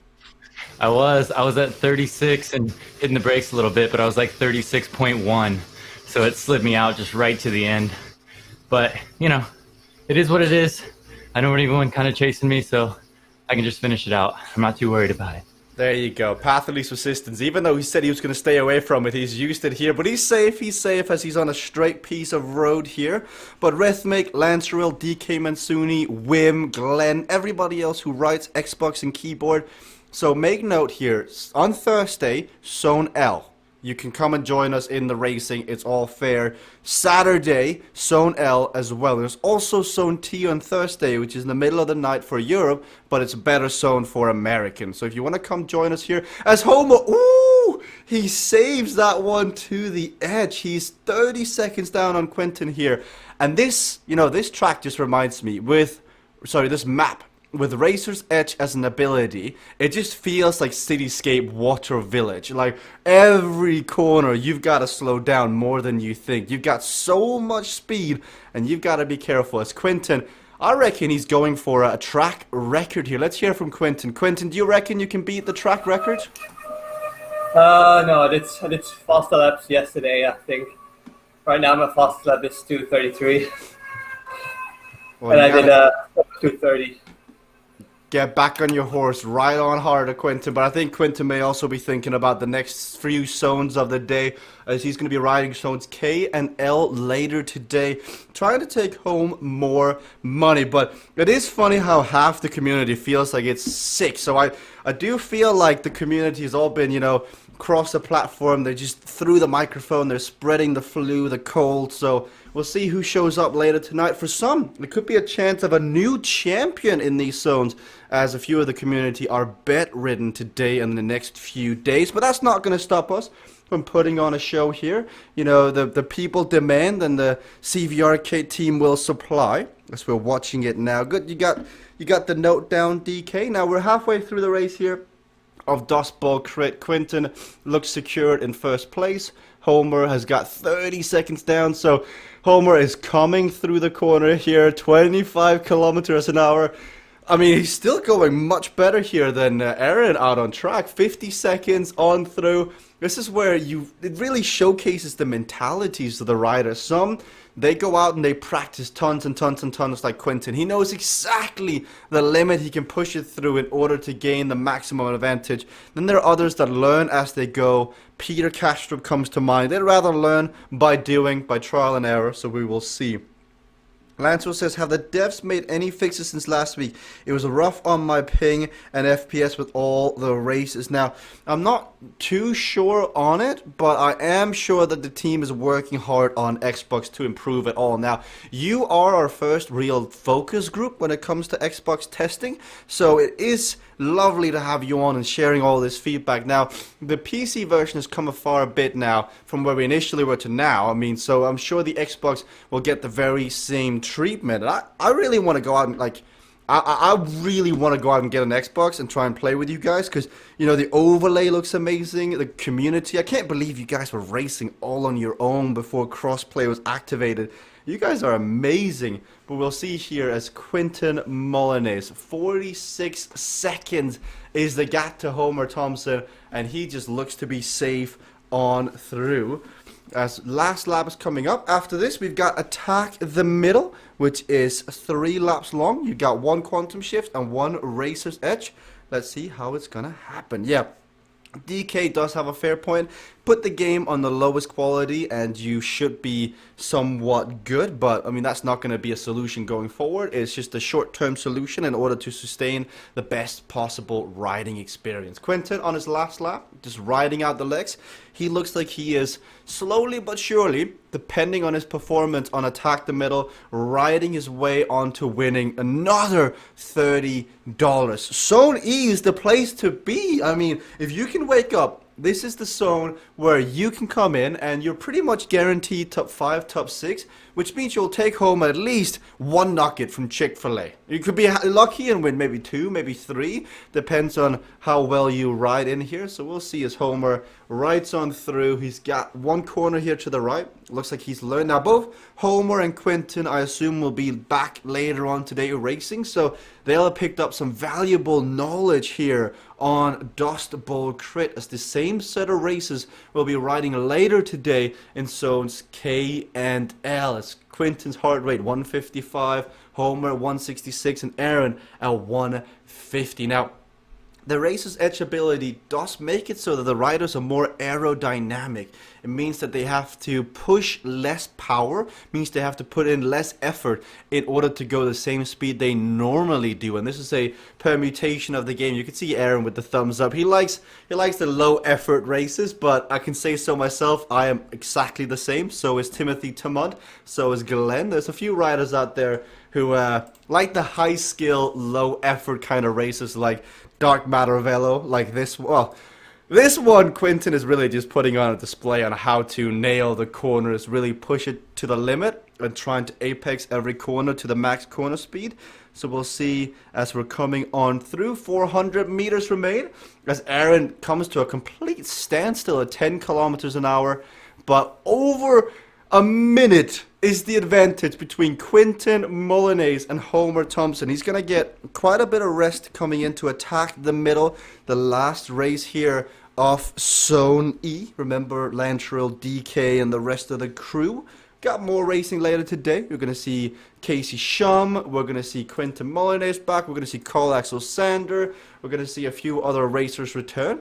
[SPEAKER 4] I was at 36 and hitting the brakes a little bit, but I was like 36.1. So it slid me out just right to the end. But, you know, it is what it is. I don't want anyone kind of chasing me, so I can just finish it out. I'm not too worried about it.
[SPEAKER 1] There you go. Path of least resistance. Even though he said he was going to stay away from it, he's used it here. But he's safe as he's on a straight piece of road here. But Rhythmic, Lanceril, DK Mansuni, Wim, Glenn, everybody else who writes Xbox and keyboard. So make note here, on Thursday, Zone L. You can come and join us in the racing. It's all fair. Saturday, Zone L as well. There's also Zone T on Thursday, which is in the middle of the night for Europe, but it's a better zone for Americans. So if you want to come join us here, as Homer, ooh, he saves that one to the edge. He's 30 seconds down on Quentin here. And this, you know, this track just reminds me this map. With Razor's Edge as an ability, it just feels like Cityscape Water Village. Like, every corner, you've got to slow down more than you think. You've got so much speed, and you've got to be careful. As Quentin, I reckon he's going for a track record here. Let's hear from Quentin. Quentin, do you reckon you can beat the track record?
[SPEAKER 2] No, I did faster laps yesterday, I think. Right now, my fastest lap is 2:33.
[SPEAKER 1] Well,
[SPEAKER 2] and I did 2:30.
[SPEAKER 1] Get back on your horse, ride on harder, Quentin. But I think Quentin may also be thinking about the next few zones of the day, as he's going to be riding zones K and L later today, trying to take home more money. But it is funny how half the community feels like it's sick. So I do feel like the community has all been, you know, across the platform. They just threw the microphone. They're spreading the flu, the cold. So we'll see who shows up later tonight. For some, it could be a chance of a new champion in these zones, as a few of the community are bet-ridden today and the next few days. But that's not going to stop us from putting on a show here. You know, the people demand and the CVRcade team will supply, as we're watching it now. Good, you got the note down, DK. Now we're halfway through the race here of Dust Bowl Crit. Quentin looks secured in first place. Homer has got 30 seconds down, so Homer is coming through the corner here, 25 kilometers an hour. I mean, he's still going much better here than Aaron out on track. 50 seconds on through. This is where it really showcases the mentalities of the riders. Some, they go out and they practice tons and tons and tons like Quentin. He knows exactly the limit he can push it through in order to gain the maximum advantage. Then there are others that learn as they go. Peter Kastrup comes to mind. They'd rather learn by doing, by trial and error, so we will see. Lancer says, have the devs made any fixes since last week? It was rough on my ping and FPS with all the races. Now, I'm not too sure on it, but I am sure that the team is working hard on Xbox to improve it all. Now, you are our first real focus group when it comes to Xbox testing, so it is lovely to have you on and sharing all this feedback. Now, the PC version has come a far bit now from where we initially were to now. I mean, so I'm sure the Xbox will get the very same treatment. And I really want to go out and, like, I really want to go out and get an Xbox and try and play with you guys, because, you know, the overlay looks amazing, the community. I can't believe you guys were racing all on your own before crossplay was activated. You guys are amazing. But we'll see here as Quinton Molyneux, 46 seconds is the gap to Homer Thompson, and he just looks to be safe on through. As last lap is coming up, after this we've got Attack the Middle, which is 3 laps long. You've got 1 Quantum Shift and 1 Racer's Edge. Let's see how it's gonna happen. Yeah, DK does have a fair point. Put the game on the lowest quality and you should be somewhat good, but I mean, that's not going to be a solution going forward. It's just a short-term solution in order to sustain the best possible riding experience. Quinton on his last lap, just riding out the legs. He looks like he is slowly but surely, depending on his performance on Attack the Middle, riding his way onto winning another $30. Zone E is the place to be. I mean, if you can wake up, this is the zone where you can come in and you're pretty much guaranteed top 5, top 6, which means you'll take home at least 1 nugget from Chick-fil-A. You could be lucky and win maybe 2, maybe 3, depends on how well you ride in here. So we'll see as Homer rides on through. He's got 1 corner here to the right. Looks like he's learned. Now both Homer and Quinton, I assume, will be back later on today racing, so they'll have picked up some valuable knowledge here on Dust Bowl Crit, as the same set of races will be riding later today in zones K and L. As Quinton's heart rate 155, Homer 166, and Aaron at 150. Now, the Racer's Edge ability does make it so that the riders are more aerodynamic. It means that they have to push less power, means they have to put in less effort in order to go the same speed they normally do. And this is a permutation of the game. You can see Aaron with the thumbs up. He likes the low effort races, but I can say so myself. I am exactly the same. So is Timothy Tamont. So is Glenn. There's a few riders out there who like the high skill, low effort kind of races, like Dark Matter Velo, like this. Well, this one, Quinton is really just putting on a display on how to nail the corners, really push it to the limit, and trying to apex every corner to the max corner speed. So we'll see as we're coming on through. 400 meters remain as Aaron comes to a complete standstill at 10 kilometers an hour, but over a minute is the advantage between Quinton Molyneux and Homer Thompson. He's going to get quite a bit of rest coming in to Attack the Middle, the last race here of Zone E. Remember Lantrell, DK, and the rest of the crew. Got more racing later today. We're going to see Casey Shum. We're going to see Quinton Molyneux back. We're going to see Cole Axel Sander. We're going to see a few other racers return.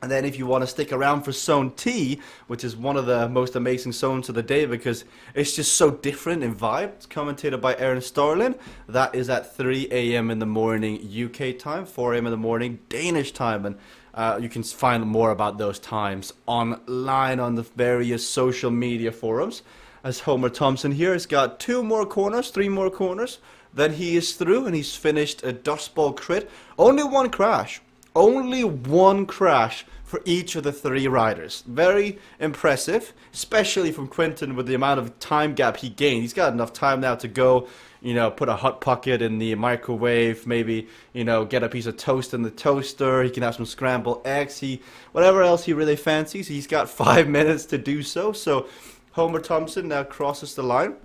[SPEAKER 1] And then if you want to stick around for Zone T, which is one of the most amazing zones of the day because it's just so different in vibe. It's commentated by Aaron Starlin. That is at 3 a.m. in the morning UK time, 4 a.m. in the morning Danish time. And you can find more about those times online on the various social media forums. As Homer Thompson here has got 2 more corners, 3 more corners. Then he is through and he's finished a Dust Bowl Crit. Only 1 crash. Only 1 crash for each of the 3 riders. Very impressive, especially from Quinton with the amount of time gap he gained. He's got enough time now to go, you know, put a hot pocket in the microwave, maybe, you know, get a piece of toast in the toaster. He can have some scrambled eggs. Whatever else he really fancies, he's got 5 minutes to do so. So Homer Thompson now crosses the line.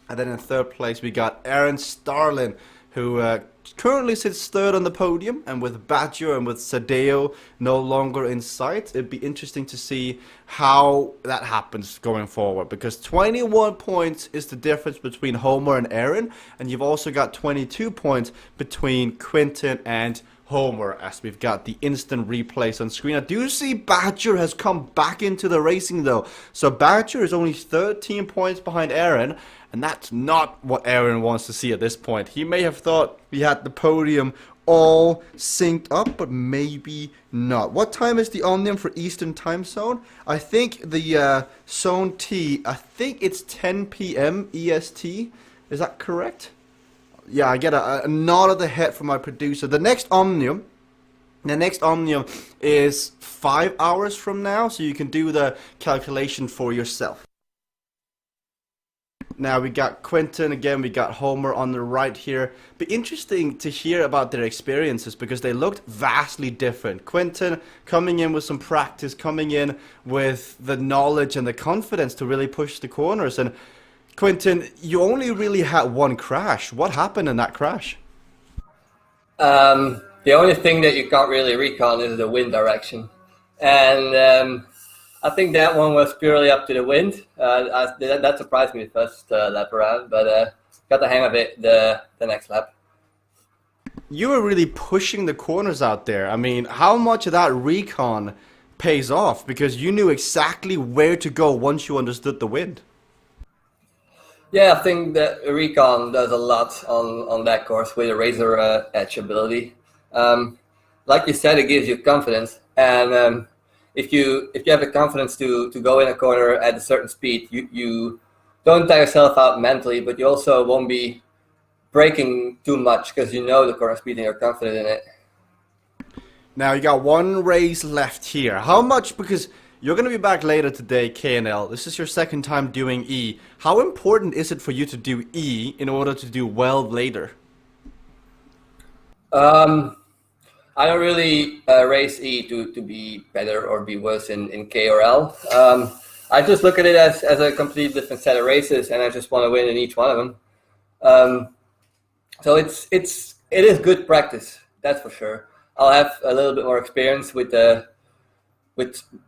[SPEAKER 1] And then in 3rd place, we got Aaron Starlin, who currently sits third on the podium, and with Badger and with Sadeo no longer in sight, it'd be interesting to see how that happens going forward, because 21 points is the difference between Homer and Aaron, and you've also got 22 points between Quinton and Homer, as we've got the instant replays on screen. I do see Badger has come back into the racing though. So Badger is only 13 points behind Aaron, and that's not what Aaron wants to see at this point. He may have thought he had the podium all synced up, but maybe not. What time is the Omnium for Eastern time zone? I think the Zone T, I think it's 10 p.m. EST. Is that correct? Yeah, I get a nod of the head from my producer. The next Omnium is 5 hours from now, so you can do the calculation for yourself. Now we got Quinton, again we got Homer on the right here. Be interesting to hear about their experiences because they looked vastly different. Quinton coming in with some practice, coming in with the knowledge and the confidence to really push the corners, and Quinton, you only really had one crash. What happened in that crash?
[SPEAKER 2] The only thing that you can't really recon is the wind direction. And I think that one was purely up to the wind. That surprised me the first lap around, but got the hang of it the next lap.
[SPEAKER 1] You were really pushing the corners out there. I mean, how much of that recon pays off? Because you knew exactly where to go once you understood the wind.
[SPEAKER 2] Yeah, I think that recon does a lot on that course with the razor edge ability. Like you said, it gives you confidence, and if you have the confidence to go in a corner at a certain speed, you don't tire yourself out mentally, but you also won't be braking too much because you know the corner speed and you're confident in it.
[SPEAKER 1] Now you got one race left here. How much, because you're going to be back later today, KNL. This is your second time doing E. How important is it for you to do E in order to do well later?
[SPEAKER 2] I don't really race E to be better or be worse in K or L. I just look at it as a completely different set of races, and I just want to win in each one of them. So it is good practice, that's for sure. I'll have a little bit more experience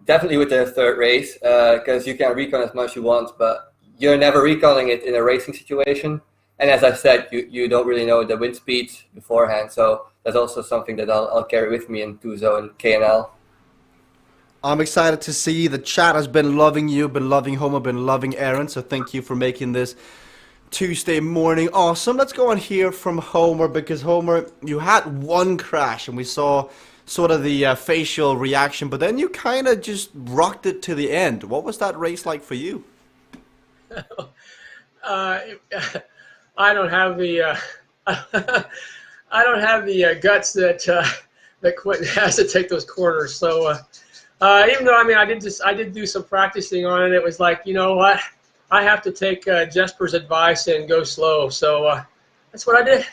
[SPEAKER 2] definitely with the third race, because you can recon as much as you want, but you're never reconning it in a racing situation. And as I said, you don't really know the wind speeds beforehand, so that's also something that I'll carry with me in Tuzo and KNL.
[SPEAKER 1] I'm excited to see the chat has been loving you, been loving Homer, been loving Aaron, so thank you for making this Tuesday morning awesome. Let's go and hear from Homer, because Homer, you had one crash and we saw sort of the facial reaction, but then you kind of just rocked it to the end. What was that race like for you?
[SPEAKER 3] I don't have the guts that Quentin has to take those corners. So even though I did do some practicing on it, it was like, you know what, I have to take Jesper's advice and go slow. So that's what I did.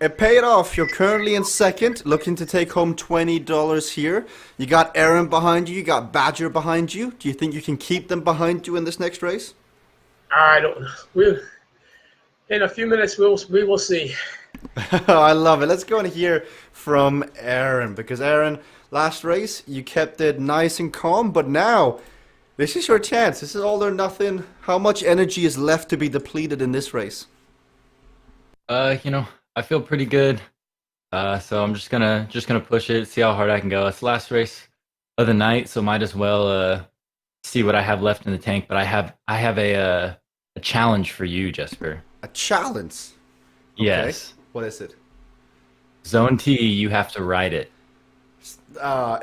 [SPEAKER 1] It paid off. You're currently in second, looking to take home $20 here. You got Aaron behind you. You got Badger behind you. Do you think you can keep them behind you in this next race?
[SPEAKER 3] I don't know. In a few minutes, we will see.
[SPEAKER 1] I love it. Let's go and hear from Aaron, because Aaron, last race, you kept it nice and calm, but now this is your chance. This is all or nothing. How much energy is left to be depleted in this race?
[SPEAKER 4] I feel pretty good. So I'm just gonna push it, see how hard I can go. It's the last race of the night, so might as well see what I have left in the tank. But I have a challenge for you, Jesper.
[SPEAKER 1] A challenge? Okay.
[SPEAKER 4] Yes.
[SPEAKER 1] What is it?
[SPEAKER 4] Zone T, you have to ride it.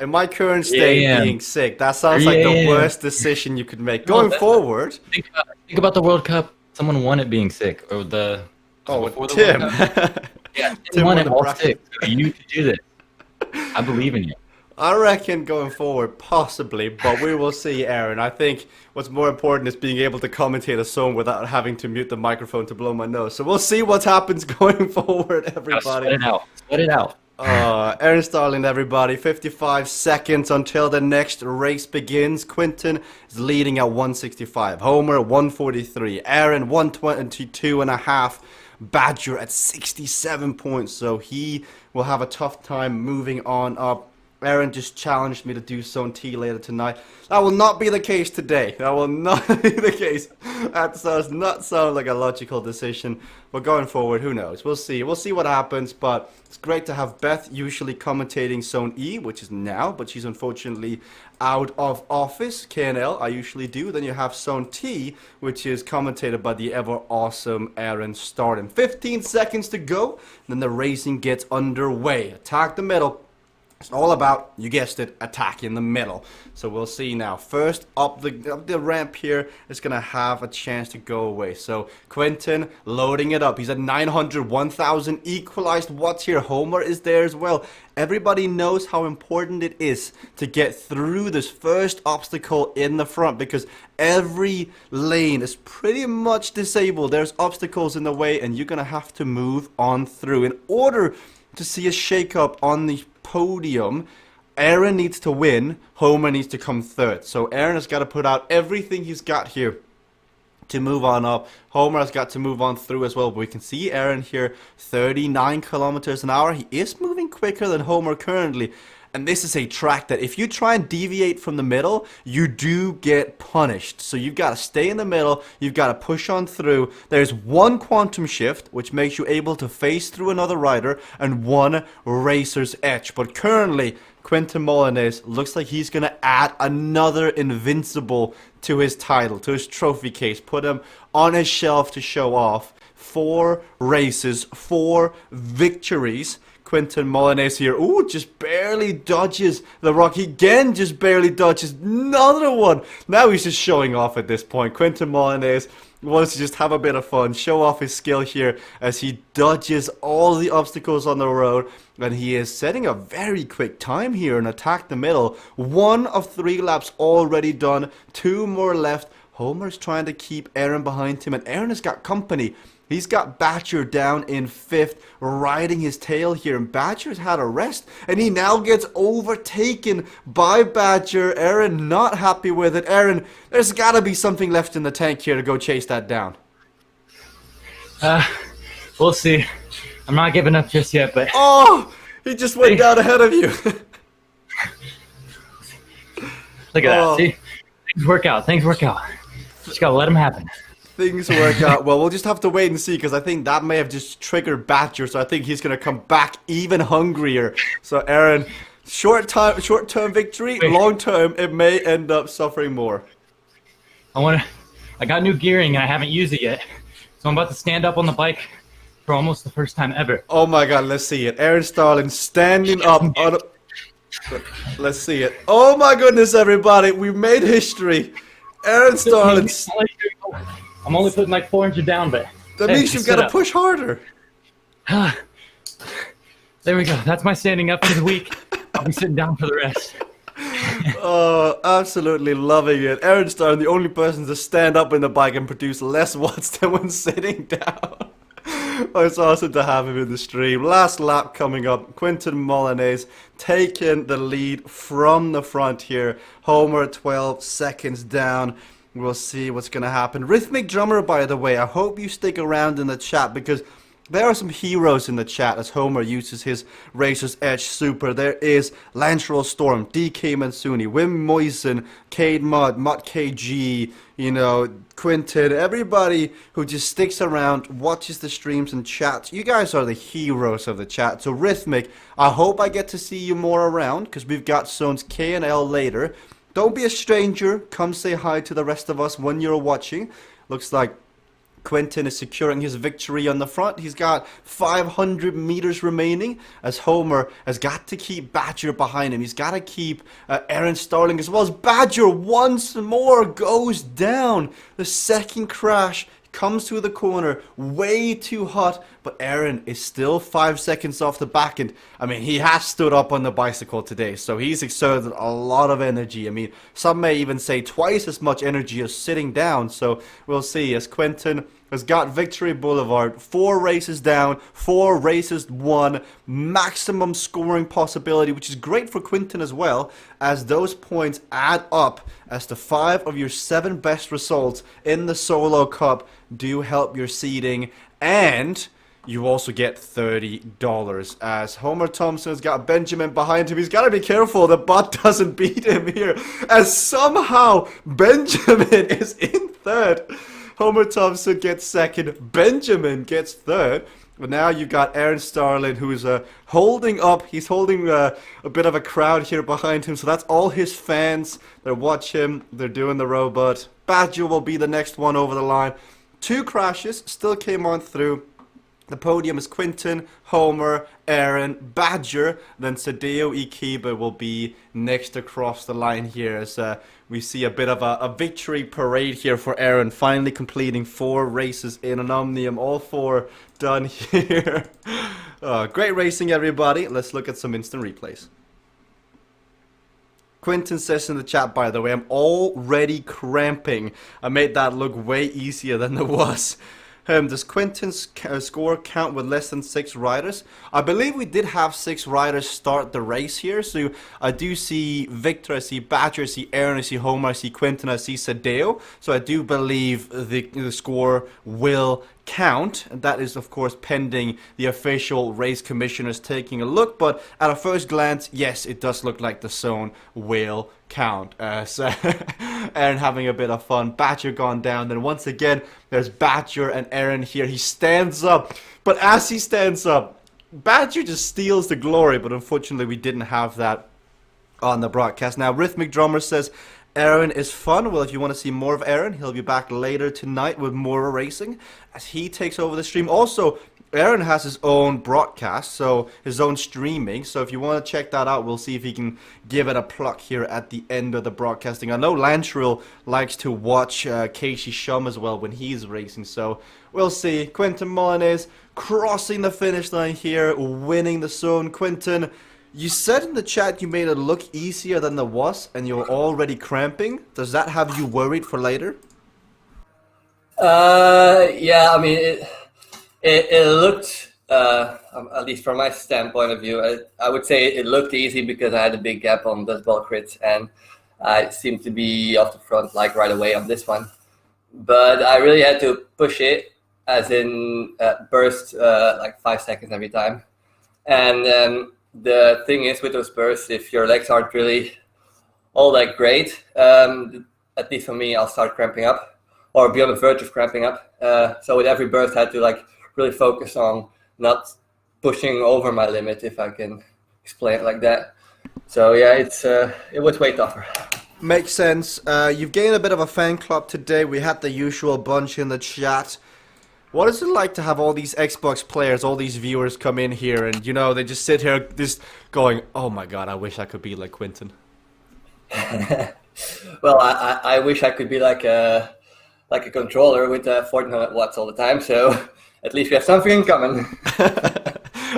[SPEAKER 1] In my current state, being sick, that sounds like the worst decision you could make. Going forward,
[SPEAKER 4] think about the World Cup. Someone won it being sick, or the
[SPEAKER 1] Tim.
[SPEAKER 4] Yeah,
[SPEAKER 1] Tim
[SPEAKER 4] won
[SPEAKER 1] won
[SPEAKER 4] it
[SPEAKER 1] the
[SPEAKER 4] all
[SPEAKER 1] bracket.
[SPEAKER 4] sick. So you could do this. I believe in you.
[SPEAKER 1] I reckon going forward, possibly, but we will see, Aaron. I think what's more important is being able to commentate a song without having to mute the microphone to blow my nose. So we'll see what happens going forward, everybody.
[SPEAKER 4] Sweat it out.
[SPEAKER 1] Aaron Starling, everybody. 55 seconds until the next race begins. Quinton is leading at 165. Homer, 143. Aaron, 122.5. Badger at 67 points, so he will have a tough time moving on up. Aaron just challenged me to do Zone T later tonight. That will not be the case today. That will not be the case. That does not sound like a logical decision. But going forward, who knows? We'll see. We'll see what happens. But it's great to have Beth usually commentating Zone E, which is now, but she's unfortunately out of office. KNL, I usually do. Then you have Zone T, which is commentated by the ever awesome Aaron Starden. 15 seconds to go. Then the racing gets underway. Attack the middle. It's all about, you guessed it, attack in the middle. So we'll see now. First up the ramp here is going to have a chance to go away. So Quentin loading it up. He's at 900, 1,000 equalized watts here. Homer is there as well. Everybody knows how important it is to get through this first obstacle in the front because every lane is pretty much disabled. There's obstacles in the way and you're going to have to move on through. In order to see a shake-up on the podium, Aaron needs to win, Homer needs to come third. So Aaron has got to put out everything he's got here to move on up. Homer has got to move on through as well. But we can see Aaron here, 39 kilometers an hour. He is moving quicker than Homer currently. And this is a track that if you try and deviate from the middle, you do get punished. So you've got to stay in the middle. You've got to push on through. There's one quantum shift, which makes you able to phase through another rider, and one racer's edge. But currently, Quentin Molinez looks like he's going to add another invincible to his title, to his trophy case. Put him on his shelf to show off. 4 races, 4 victories. Quentin Molinez here, ooh, just barely dodges the rock. He again just barely dodges another one. Now he's just showing off at this point. Quentin Molinez wants to just have a bit of fun, show off his skill here as he dodges all the obstacles on the road. And he is setting a very quick time here and attack the middle. 1 of 3 laps already done, 2 more left. Homer's trying to keep Aaron behind him, and Aaron has got company. He's got Badger down in 5th, riding his tail here. And Badger's had a rest, and he now gets overtaken by Badger. Aaron not happy with it. Aaron, there's got to be something left in the tank here to go chase that down.
[SPEAKER 4] We'll see. I'm not giving up just yet, but...
[SPEAKER 1] Oh! He just went down ahead of you.
[SPEAKER 4] Look at that. See? Things work out. Things work out. Just got to let them happen.
[SPEAKER 1] Things work out. Well, we'll just have to wait and see because I think that may have just triggered Badger, so I think he's going to come back even hungrier. So, Aaron, short-term victory, long-term, it may end up suffering more.
[SPEAKER 4] I got new gearing and I haven't used it yet, so I'm about to stand up on the bike for almost the first time ever.
[SPEAKER 1] Oh my God, let's see it. Aaron Starlin standing up on a... Let's see it. Oh my goodness, everybody, we made history. Aaron Starlin...
[SPEAKER 4] I'm only putting like 400 down, but...
[SPEAKER 1] That means you've got to push harder.
[SPEAKER 4] There we go. That's my standing up for the week. I'll be sitting down for the rest.
[SPEAKER 1] Oh, absolutely loving it. Aaron Starlin, the only person to stand up in the bike and produce less watts than when sitting down. Oh, it's awesome to have him in the stream. Last lap coming up. Quentin Molinez taking the lead from the front here. Homer 12 seconds down. We'll see what's going to happen. Rhythmic Drummer, by the way, I hope you stick around in the chat because there are some heroes in the chat as Homer uses his Racer's Edge Super. There is Lantrell Storm, DK Mansuni, Wim Moisen, Cade Mudd, Mutt KG, you know, Quentin, everybody who just sticks around, watches the streams and chats. You guys are the heroes of the chat. So Rhythmic, I hope I get to see you more around because we've got Zones K and L later. Don't be a stranger. Come say hi to the rest of us when you're watching. Looks like Quentin is securing his victory on the front. He's got 500 meters remaining as Homer has got to keep Badger behind him. He's got to keep Aaron Starling as well as Badger once more goes down. The second crash comes through the corner, way too hot, but Aaron is still 5 seconds off the back end. I mean, he has stood up on the bicycle today, so he's exerted a lot of energy. I mean, some may even say twice as much energy as sitting down, so we'll see as Quentin has got Victory Boulevard, 4 races down, 4 races won, maximum scoring possibility, which is great for Quentin as well, as those points add up as the 5 of your 7 best results in the Solo Cup do help your seeding and you also get $30 as Homer Thompson's got Benjamin behind him. He's got to be careful the bot doesn't beat him here, as somehow Benjamin is in third. Homer Thompson gets second, Benjamin gets third. But now you got Aaron Starlin, who's holding up. He's holding a bit of a crowd here behind him. So that's all his fans. They're watching. They're doing the robot. Badger will be the next one over the line. 2 crashes still came on through. The podium is Quinton, Homer, Aaron, Badger, then Sadeo Ikiba will be next across the line here as we see a bit of a victory parade here for Aaron, finally completing 4 races in an Omnium, all 4 done here. Great racing, everybody. Let's look at some instant replays. Quinton says in the chat, by the way, I'm already cramping. I made that look way easier than it was. Does Quinton's score count with less than 6 riders? I believe we did have 6 riders start the race here. So I do see Victor, I see Badger, I see Aaron, I see Homer, I see Quinton, I see Sadeo. So I do believe the score will count. And that is, of course, pending the official race commissioners taking a look. But at a first glance, yes, it does look like the zone will count. So Aaron having a bit of fun. Badger gone down. Then once again, there's Badger and Aaron here. He stands up. But as he stands up, Badger just steals the glory. But unfortunately, we didn't have that on the broadcast. Now, Rhythmic Drummer says, Aaron is fun. Well, if you want to see more of Aaron, he'll be back later tonight with more racing as he takes over the stream. Also, Aaron has his own broadcast, so his own streaming. So if you want to check that out, we'll see if he can give it a pluck here at the end of the broadcasting. I know Lantrell likes to watch Casey Shum as well when he's racing. So we'll see. Quinton Molinez crossing the finish line here, winning the zone. Quinton, you said in the chat you made it look easier than it was, and you're already cramping. Does that have you worried for later?
[SPEAKER 2] Yeah, I mean, it looked, at least from my standpoint of view, I would say it looked easy because I had a big gap on Dust Ball crits, and I seemed to be off the front like right away on this one. But I really had to push it, as in burst like 5 seconds every time. And the thing is with those bursts, if your legs aren't really all that great, at least for me, I'll start cramping up or be on the verge of cramping up. So with every burst, I had to like really focus on not pushing over my limit, if I can explain it like that. So yeah, it was way tougher.
[SPEAKER 1] Makes sense. You've gained a bit of a fan club today. We had the usual bunch in the chat. What is it like to have all these Xbox players, all these viewers come in here and, you know, they just sit here just going, oh my god, I wish I could be like Quinton.
[SPEAKER 2] Well, I wish I could be like a controller with 1400 watts all the time, so at least we have something in common.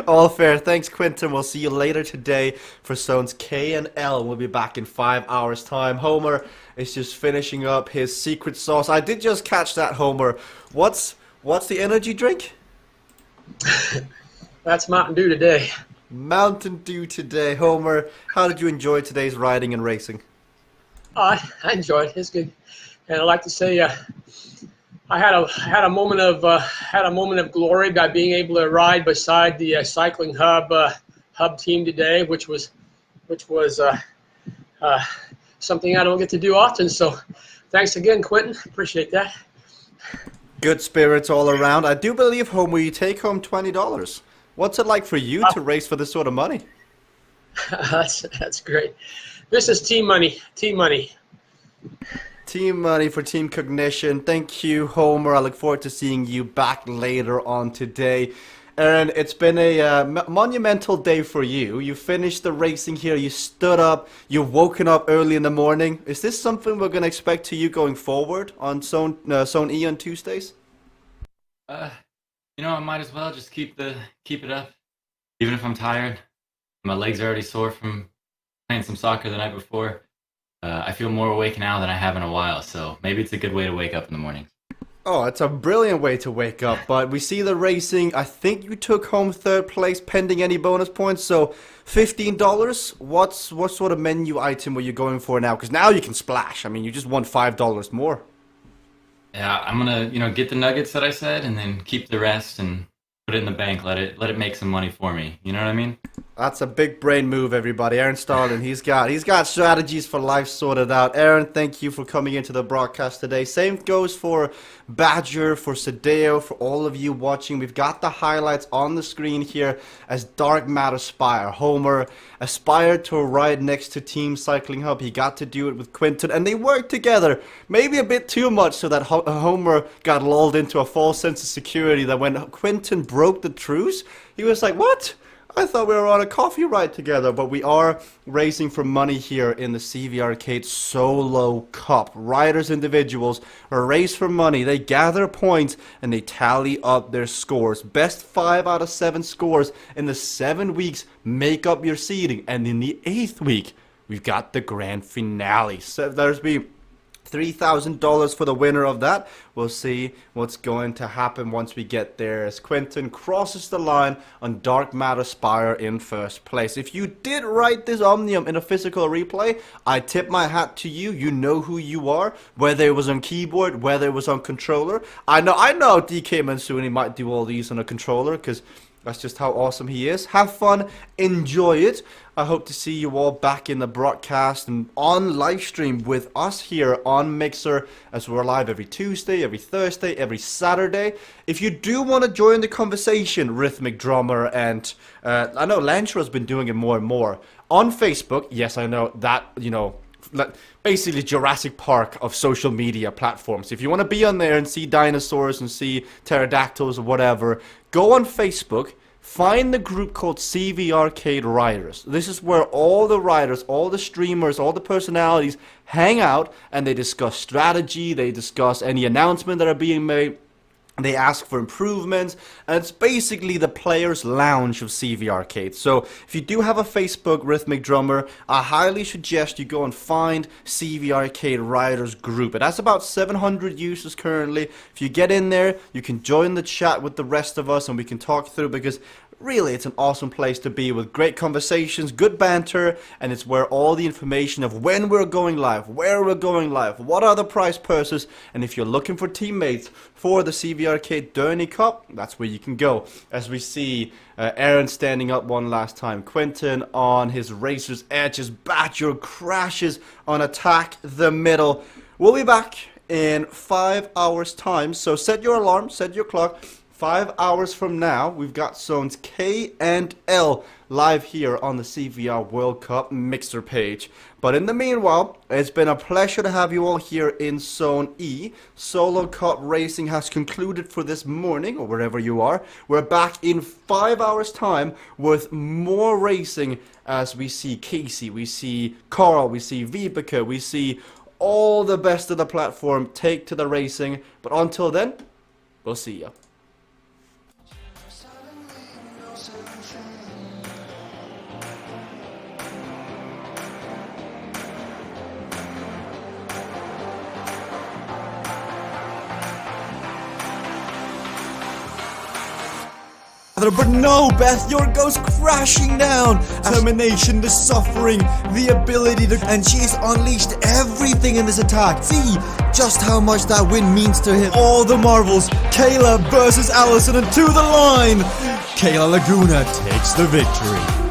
[SPEAKER 1] All fair. Thanks, Quinton. We'll see you later today for zones K and L. We'll be back in 5 hours' time. Homer is just finishing up his secret sauce. I did just catch that, Homer. What's the energy drink?
[SPEAKER 3] That's Mountain Dew today.
[SPEAKER 1] Mountain Dew today. Homer, how did you enjoy today's riding and racing?
[SPEAKER 3] I enjoyed it. It's good, and I'd like to say I had a moment of glory by being able to ride beside the cycling hub team today, which was something I don't get to do often. So, thanks again, Quinton. Appreciate that.
[SPEAKER 1] Good spirits all around. I do believe, Homer, you take home $20. What's it like for you to race for this sort of money?
[SPEAKER 3] That's great. This is team money. Team money.
[SPEAKER 1] Team money for Team Cognition. Thank you, Homer. I look forward to seeing you back later on today. Aaron, it's been a monumental day for you. You finished the racing here. You stood up. You've woken up early in the morning. Is this something we're going to expect to you going forward on Zone E on Tuesdays?
[SPEAKER 4] You know, I might as well just keep it up, even if I'm tired. My legs are already sore from playing some soccer the night before. I feel more awake now than I have in a while, so maybe it's a good way to wake up in the morning.
[SPEAKER 1] Oh, it's a brilliant way to wake up, but we see the racing. I think you took home third place pending any bonus points, so $15. What sort of menu item were you going for now? Because now you can splash. I mean, you just won $5 more.
[SPEAKER 4] Yeah, I'm gonna, get the nuggets that I said, and then keep the rest and put it in the bank. Let it make some money for me. You know what I mean?
[SPEAKER 1] That's a big brain move, everybody. Aaron Starlin, he's got strategies for life sorted out. Aaron, thank you for coming into the broadcast today. Same goes for Badger, for Sadeo, for all of you watching. We've got the highlights on the screen here as Dark Matter Spire. Homer aspired to a ride next to Team Cycling Hub. He got to do it with Quinton, and they worked together. Maybe a bit too much, so that Homer got lulled into a false sense of security that when Quinton broke the truce, he was like, what? I thought we were on a coffee ride together, but we are raising for money here in the CVRcade Solo Cup. Riders, individuals race for money. They gather points and they tally up their scores. Best 5 out of 7 scores in the 7 weeks make up your seeding. And in the 8th week, we've got the grand finale. So there's been $3,000 for the winner of that. We'll see what's going to happen once we get there as Quentin crosses the line on Dark Matter Spire in first place. If you did write this Omnium in a physical replay, I tip my hat to you. You know who you are, whether it was on keyboard, whether it was on controller. I know DK Mansuni might do all these on a controller because that's just how awesome he is. Have fun, enjoy it. I hope to see you all back in the broadcast and on live stream with us here on Mixer, as we're live every Tuesday, every Thursday, every Saturday. If you do want to join the conversation, Rhythmic Drummer, and I know Lantra's been doing it more and more on Facebook. Yes, I know that, basically Jurassic Park of social media platforms. If you want to be on there and see dinosaurs and see pterodactyls or whatever, go on Facebook, find the group called CVRcade Riders. This is where all the riders, all the streamers, all the personalities hang out and they discuss strategy, they discuss any announcement that are being made. They ask for improvements, and it's basically the player's lounge of CVRcade. So if you do have a Facebook Rhythmic Drummer, I highly suggest you go and find CVRcade Riders group. It has about 700 users currently. If you get in there, you can join the chat with the rest of us and we can talk through, because really, it's an awesome place to be with great conversations, good banter, and it's where all the information of when we're going live, where we're going live, what are the prize purses, and if you're looking for teammates for the CVRcade Derny Cup, that's where you can go. As we see Aaron standing up one last time, Quentin on his Racer's Edges, Badger crashes on Attack the Middle. We'll be back in 5 hours time, so set your alarm, set your clock. 5 hours from now, we've got zones K and L live here on the CVR World Cup Mixer page. But in the meanwhile, it's been a pleasure to have you all here in Zone E. Solo Cup racing has concluded for this morning, or wherever you are. We're back in 5 hours time with more racing as we see Casey, we see Carl, we see Vibeke, we see all the best of the platform take to the racing. But until then, we'll see ya. But no, Beth, your goes crashing down. Determination, the suffering, the ability to... And she's unleashed everything in this attack. See just how much that win means to him. All the marvels. Kayla versus Allison, and to the line. Kayla Laguna takes the victory.